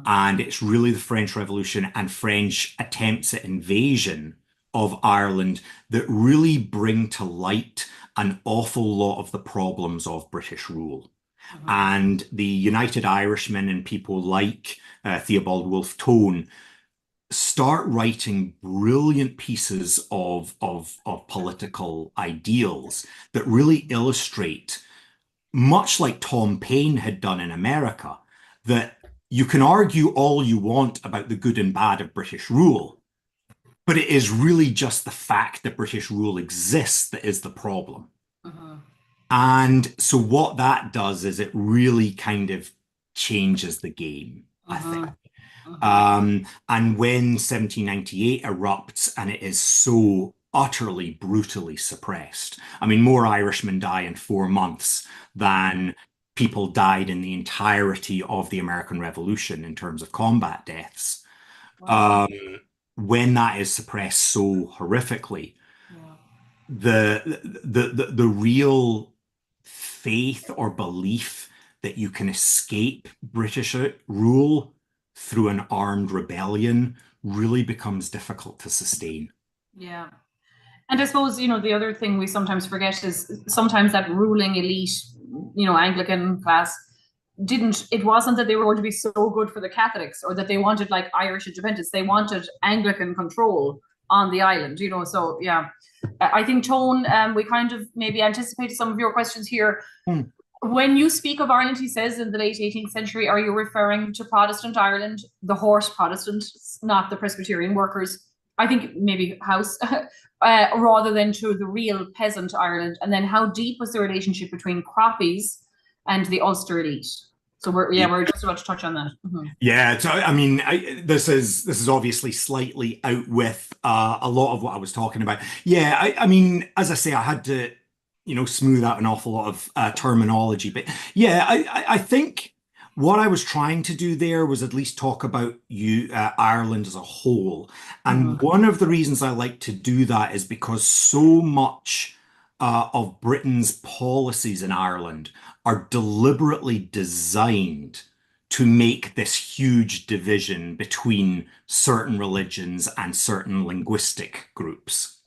And it's really the French Revolution and French attempts at invasion of Ireland that really bring to light an awful lot of the problems of British rule. And the United Irishmen and people like Theobald Wolfe Tone start writing brilliant pieces of political ideals that really illustrate, much like Tom Paine had done in America, that you can argue all you want about the good and bad of British rule, but it is really just the fact that British rule exists that is the problem. And so what that does is it really kind of changes the game, I think. And when 1798 erupts and it is so utterly, brutally suppressed, I mean, more Irishmen die in 4 months than people died in the entirety of the American Revolution in terms of combat deaths. Wow. When that is suppressed so horrifically, the real faith or belief that you can escape British rule through an armed rebellion really becomes difficult to sustain. Yeah. And I suppose, the other thing we sometimes forget is sometimes that ruling elite, Anglican class, it wasn't that they were going to be so good for the Catholics or that they wanted like Irish independence. They wanted Anglican control on the island, so yeah. I think, Tone, we kind of maybe anticipated some of your questions here. When you speak of Ireland, he says, in the late 18th century, are you referring to Protestant Ireland, the horse Protestants, not the Presbyterian workers? I think maybe house, rather than to the real peasant Ireland. And then how deep was the relationship between croppies and the Ulster elite? So we're just about to touch on that. Yeah, so I mean, this is obviously slightly out with a lot of what I was talking about. Yeah, I mean, as I say, I had to smooth out an awful lot of terminology. But yeah, I think what I was trying to do there was at least talk about Ireland as a whole. And one of the reasons I like to do that is because so much of Britain's policies in Ireland are deliberately designed to make this huge division between certain religions and certain linguistic groups.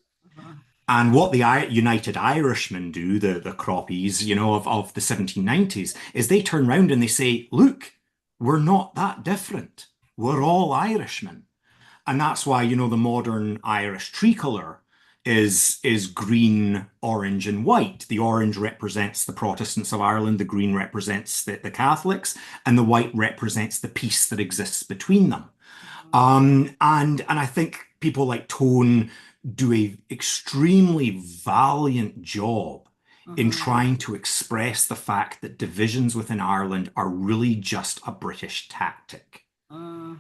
And what the United Irishmen do, the croppies, of the 1790s, is they turn around and they say, look, we're not that different. We're all Irishmen. And that's why, the modern Irish tricolour is green, orange, and white. The orange represents the Protestants of Ireland, the green represents the Catholics, and the white represents the peace that exists between them. And I think people like Tone do a extremely valiant job in trying to express the fact that divisions within Ireland are really just a British tactic. Now,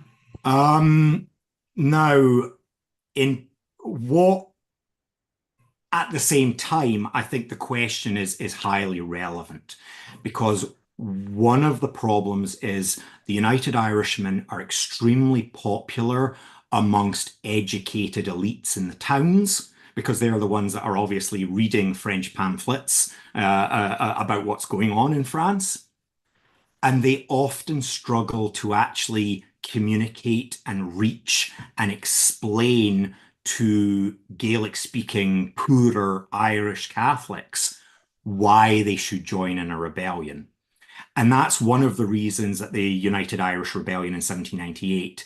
in what at the same time, I think the question is highly relevant, because one of the problems is the United Irishmen are extremely popular amongst educated elites in the towns, because they're the ones that are obviously reading French pamphlets about what's going on in France. And they often struggle to actually communicate and reach and explain to Gaelic-speaking, poorer Irish Catholics why they should join in a rebellion. And that's one of the reasons that the United Irish Rebellion in 1798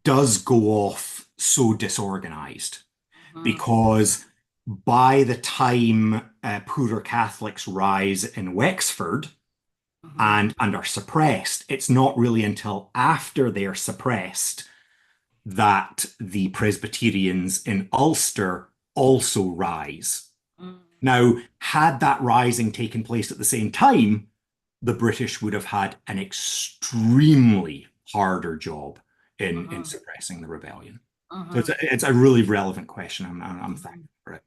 does go off so disorganized, because by the time poorer Catholics rise in Wexford and are suppressed, it's not really until after they are suppressed that the Presbyterians in Ulster also rise. Now, had that rising taken place at the same time, the British would have had an extremely harder job in suppressing the rebellion. So it's a really relevant question. I'm thankful for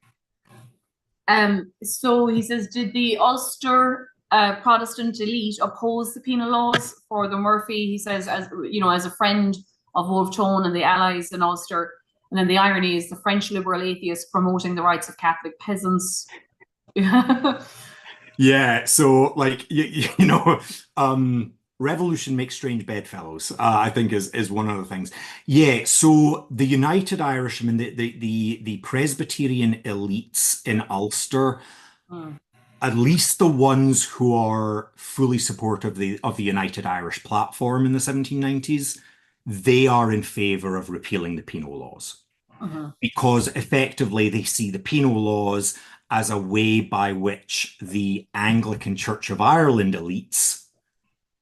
it. So he says, did the Ulster Protestant elite oppose the penal laws for the Murphy? He says, as you know, as a friend of Wolfe Tone and the Allies in Ulster. And then the irony is the French liberal atheists promoting the rights of Catholic peasants. Yeah, so like you know, revolution makes strange bedfellows, I think is one of the things. Yeah, so the United Irishmen, the Presbyterian elites in Ulster, at least the ones who are fully supportive of the United Irish platform in the 1790s, they are in favor of repealing the penal laws, because effectively they see the penal laws as a way by which the Anglican Church of Ireland elites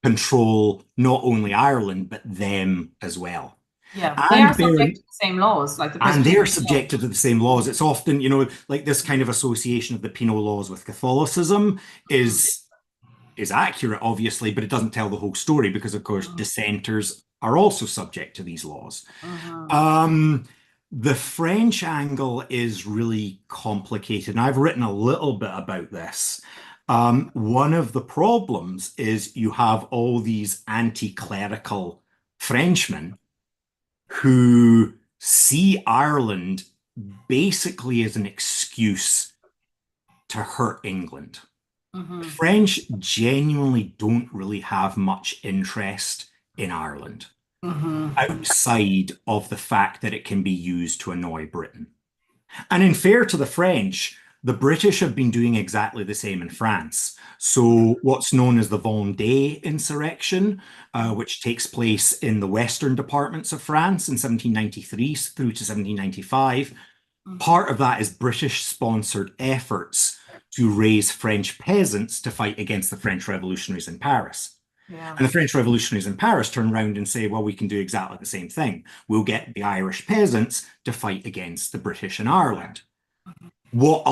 control not only Ireland, but them as well. Yeah, they are subject to the same laws, like the and they are subjected to the same laws. It's often, you know, like this kind of association of the penal laws with Catholicism is accurate, obviously, but it doesn't tell the whole story, because, of course, dissenters are also subject to these laws. The French angle is really complicated, and I've written a little bit about this. One of the problems is you have all these anti-clerical Frenchmen who see Ireland basically as an excuse to hurt England. The French genuinely don't really have much interest in Ireland outside of the fact that it can be used to annoy Britain. And in fair to the French, the British have been doing exactly the same in France. So what's known as the Vendée insurrection, which takes place in the western departments of France in 1793 through to 1795, part of that is British-sponsored efforts to raise French peasants to fight against the French revolutionaries in Paris. And the French revolutionaries in Paris turn around and say, well, we can do exactly the same thing. We'll get the Irish peasants to fight against the British in Ireland. What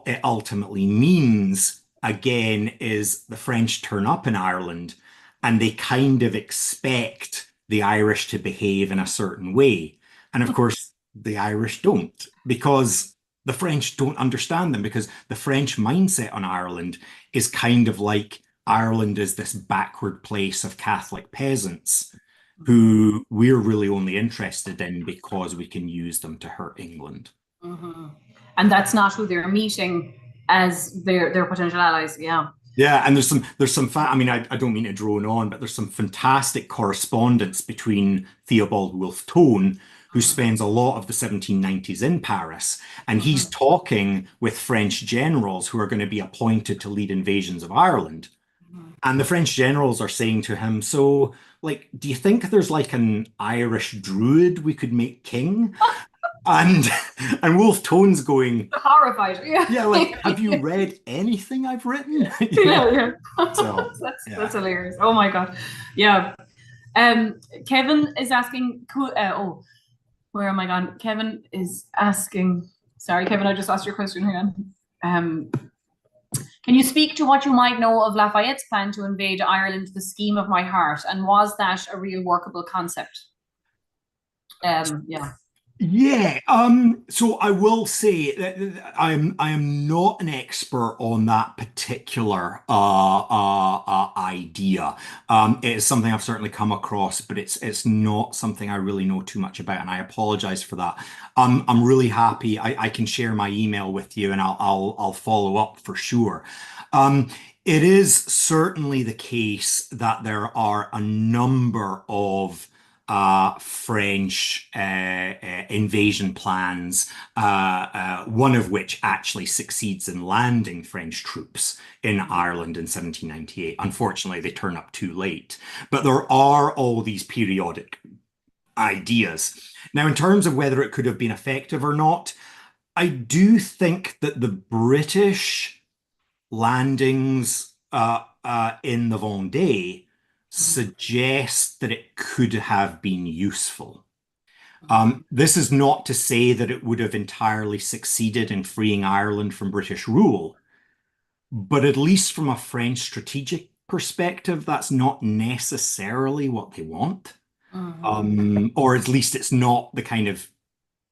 it ultimately means, again, is the French turn up in Ireland and they kind of expect the Irish to behave in a certain way. And of course, the Irish don't, because the French don't understand them, because the French mindset on Ireland is kind of like Ireland is this backward place of Catholic peasants who we're really only interested in because we can use them to hurt England. And that's not who they're meeting as their potential allies. Yeah. Yeah, and there's some I mean, I don't mean to drone on, but there's some fantastic correspondence between Theobald Wolfe Tone, who spends a lot of the 1790s in Paris, and he's talking with French generals who are going to be appointed to lead invasions of Ireland. And the French generals are saying to him, so, like, do you think there's like an Irish druid we could make king? And and Wolf Tone's going, Horrified. Yeah. yeah, like, have you read anything I've written? Yeah, yeah. So That's yeah. hilarious. Oh my God. Yeah. Kevin is asking, where am I gone? Kevin is asking, sorry, Kevin, I just asked your question again. Can you speak to what you might know of Lafayette's plan to invade Ireland, the scheme of my heart, and was that a real workable concept? Yeah. Yeah, so I will say that I am not an expert on that particular idea. It is something I've certainly come across, but it's not something I really know too much about, and I apologize for that. I'm really happy. I can share my email with you, and I'll follow up for sure. It is certainly the case that there are a number of French invasion plans, one of which actually succeeds in landing French troops in Ireland in 1798. Unfortunately, they turn up too late. But there are all these periodic ideas. Now, in terms of whether it could have been effective or not, I do think that the British landings in the Vendée suggest that it could have been useful. This is not to say that it would have entirely succeeded in freeing Ireland from British rule, but at least from a French strategic perspective, that's not necessarily what they want. Or at least it's not the kind of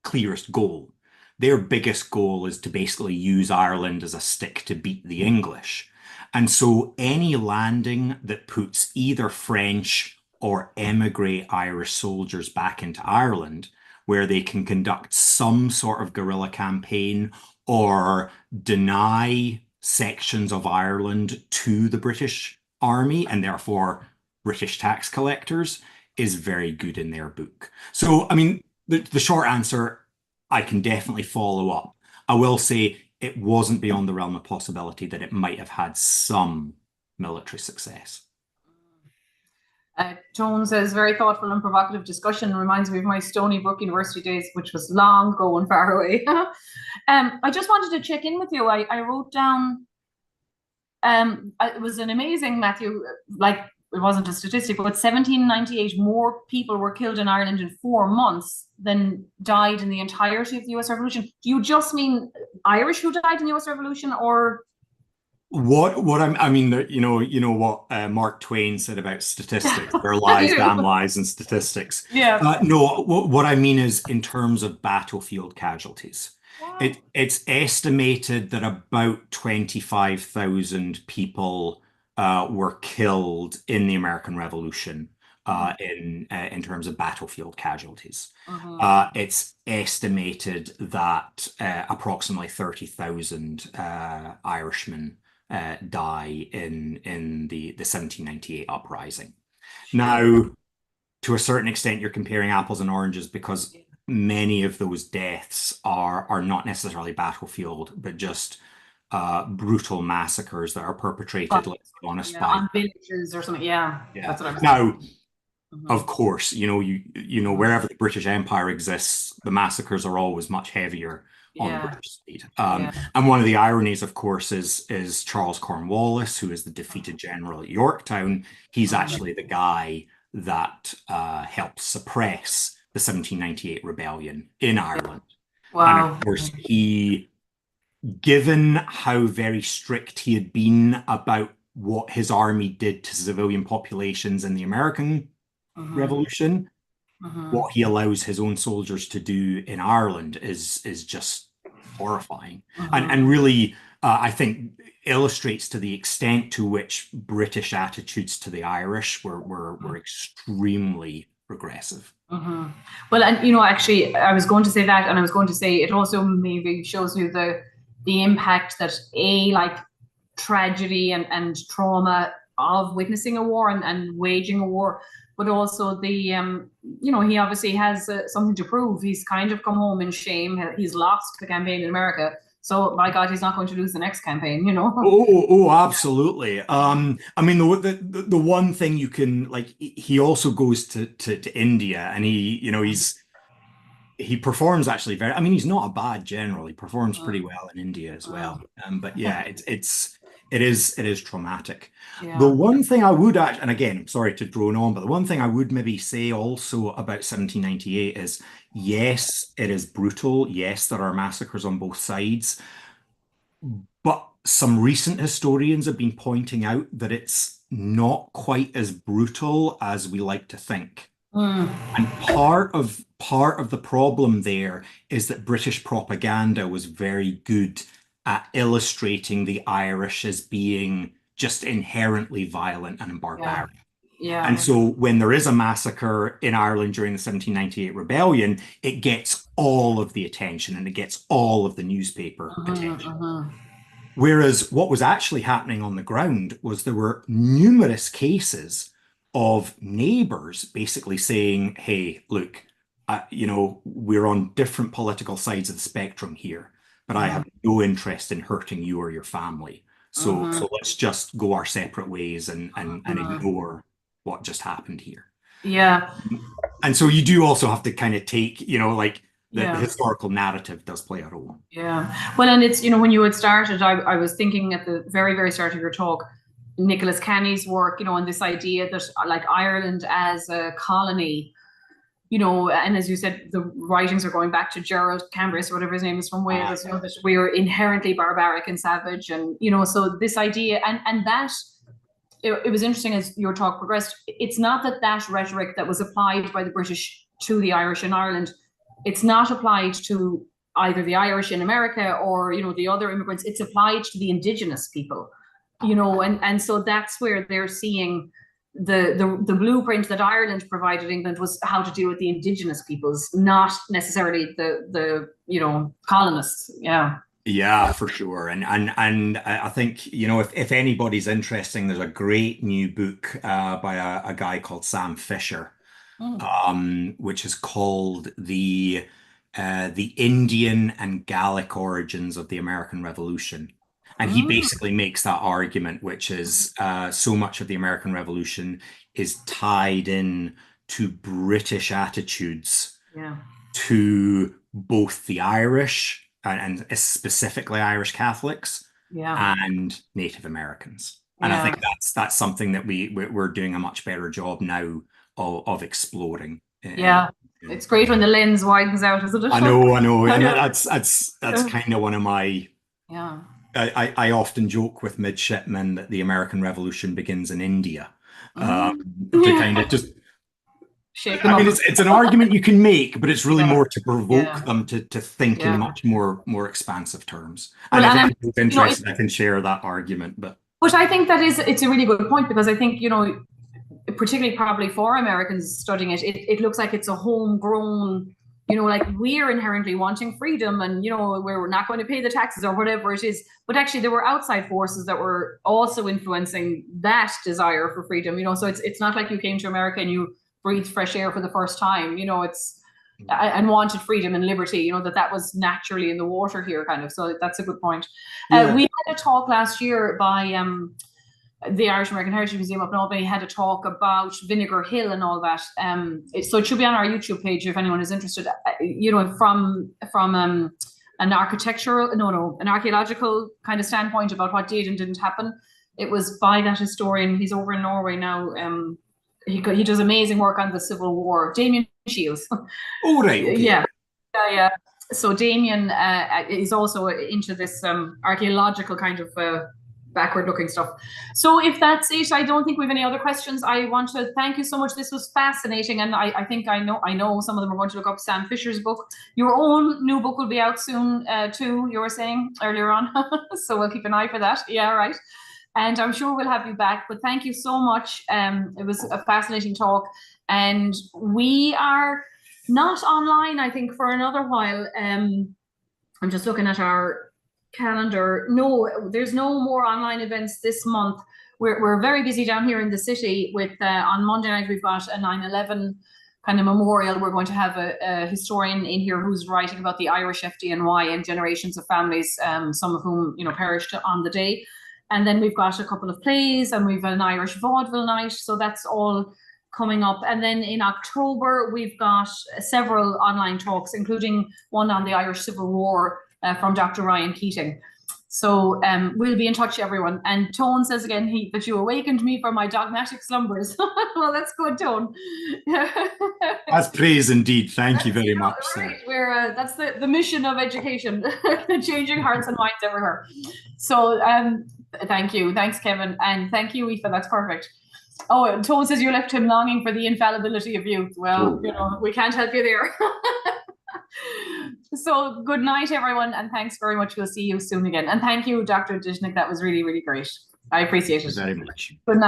clearest goal. Their biggest goal is to basically use Ireland as a stick to beat the English. And so any landing that puts either French or emigre Irish soldiers back into Ireland, where they can conduct some sort of guerrilla campaign or deny sections of Ireland to the British army and therefore British tax collectors, is very good in their book. So, I mean, the short answer, I can definitely follow up. I will say it wasn't beyond the realm of possibility that it might have had some military success. Joan says, very thoughtful and provocative discussion. Reminds me of my Stony Brook University days, which was long ago and far away. I just wanted to check in with you. I wrote down, it was an amazing, Matthew, like it wasn't a statistic, but 1798 more people were killed in Ireland in 4 months than died in the entirety of the US Revolution. Do you just mean Irish who died in the US Revolution, or I mean, what Mark Twain said about statistics. There are lies, damn lies, and statistics. Yeah. No, what I mean is in terms of battlefield casualties. Wow. It's estimated that about 25,000 people were killed in the American Revolution in terms of battlefield casualties. It's estimated that approximately 30,000 Irishmen die in the 1798 uprising. Now, to a certain extent, you're comparing apples and oranges because many of those deaths are not necessarily battlefield, but just brutal massacres that are perpetrated, let's be honest, by on villages or something. Yeah, that's what I was now. Of course, wherever the British Empire exists, the massacres are always much heavier on the British side. And one of the ironies, of course, is Charles Cornwallis, who is the defeated general at Yorktown. He's actually the guy that helped suppress the 1798 rebellion in Ireland. Wow. And of course, given how very strict he had been about what his army did to civilian populations in the American Revolution, what he allows his own soldiers to do in Ireland is just horrifying, and really, I think illustrates to the extent to which British attitudes to the Irish were extremely regressive. Well, and actually, I was going to say that, and I was going to say it also maybe shows you the impact that like tragedy and trauma of witnessing a war and waging a war, but also the he obviously has something to prove. He's kind of come home in shame. He's lost the campaign in America, so by God, he's not going to lose the next campaign. Oh, absolutely. I mean, the one thing you can, like, he also goes to India, and he's he performs actually very, I mean, he's not a bad general. He performs pretty Mm, well in India as mm. well. But yeah, it is traumatic. The Yeah. one thing I would actually, and again, sorry to drone on, but the one thing I would maybe say also about 1798 is yes, it is brutal. Yes, there are massacres on both sides, but some recent historians have been pointing out that it's not quite as brutal as we like to think. Mm, And part of the problem there is that British propaganda was very good at illustrating the Irish as being just inherently violent and yeah. barbaric. And Yeah. so when there is a massacre in Ireland during the 1798 rebellion, it gets all of the attention and it gets all of the newspaper Mhm, attention. mhm. Whereas what was actually happening on the ground was there were numerous cases of neighbors basically saying, hey, look, we're on different political sides of the spectrum here, but I have Mhm, no interest in hurting you or your family. So, mhm, so let's just go our separate ways and mhm. ignore what just happened here. Yeah. And so you do also have to kind of take, like the Yeah. historical narrative does play a role. Yeah. Well, and it's, when you had started, I was thinking at the very, very start of your talk, Nicholas Canny's work, and this idea that like Ireland as a colony, and as you said, the writings are going back to Gerald Cambris, or whatever his name is, from Ah, Wales, that we are inherently barbaric and savage. And, so this idea, and that, it was interesting as your talk progressed. It's not that rhetoric that was applied by the British to the Irish in Ireland, it's not applied to either the Irish in America or, the other immigrants. It's applied to the indigenous people, and so that's where they're seeing the blueprint that Ireland provided England was how to deal with the indigenous peoples, not necessarily the colonists. Yeah. yeah, for sure. And I think, if anybody's interesting, there's a great new book by a guy called Sam Fisher, Mm. which is called the Indian and Gallic Origins of the American Revolution. And he Mm. basically makes that argument, which is so much of the American Revolution is tied in to British attitudes Yeah. to both the Irish and specifically Irish Catholics Yeah. and Native Americans. And I Yeah. think that's something that we're doing a much better job now of exploring. Yeah. It's great when the lens widens out, isn't it? I know, and Yeah. that's kind of one of my. Yeah. I often joke with midshipmen that the American Revolution begins in India, um, Mm. to kind of Yeah. just. Shake them I mean, up. it's an argument you can make, but it's really Yeah. more to provoke Yeah. them to think in Yeah. much more expansive terms. Well, And if and anyone's it's, interested, I can share that argument. But but I think it's a really good point, because I think, particularly probably for Americans studying it, it looks like it's a homegrown, like we're inherently wanting freedom, and, we're not going to pay the taxes or whatever it is. But actually there were outside forces that were also influencing that desire for freedom, so it's not like you came to America and you breathed fresh air for the first time, it's and wanted freedom and liberty, that was naturally in the water here, kind of. So that's a good point. yeah, We had a talk last year by the Irish-American Heritage Museum up in Albany, had a talk about Vinegar Hill and all that. So it should be on our YouTube page if anyone is interested. From an an archaeological kind of standpoint about what did and didn't happen. It was by that historian. He's over in Norway now. He does amazing work on the Civil War. Damien Shields. oh right, okay, Yeah, yeah, yeah. So Damien is also into this archaeological kind of backward-looking stuff. So if that's it, I don't think we have any other questions. I want to thank you so much. This was fascinating, and I think I know some of them are going to look up Sam Fisher's book. Your own new book will be out soon too, you were saying earlier on. So we'll keep an eye for that. Yeah, right. And I'm sure we'll have you back. But thank you so much. It was a fascinating talk, and we are not online, I think, for another while. I'm just looking at our calendar. No, there's no more online events this month. We're very busy down here in the city with on Monday night we've got a 9/11 kind of memorial. We're going to have a historian in here who's writing about the Irish FDNY and generations of families, some of whom perished on the day. And then we've got a couple of plays, and we've an Irish vaudeville night. So that's all coming up. And then in October, we've got several online talks, including one on the Irish Civil War from Dr. Ryan Keating. So we'll be in touch, everyone. And Tone says again that you awakened me from my dogmatic slumbers. Well, that's good, Tone. That's praise indeed. Thank you very much. Right. That's the mission of education, changing hearts and minds everywhere. So thank you. Thanks, Kevin. And thank you, Aoife. That's perfect. Oh, Tone says you left him longing for the infallibility of youth. Well, we can't help you there. So good night, everyone, and thanks very much. We'll see you soon again. And thank you, Dr. Dziennik. That was really, really great. I appreciate it. Very much. Good night.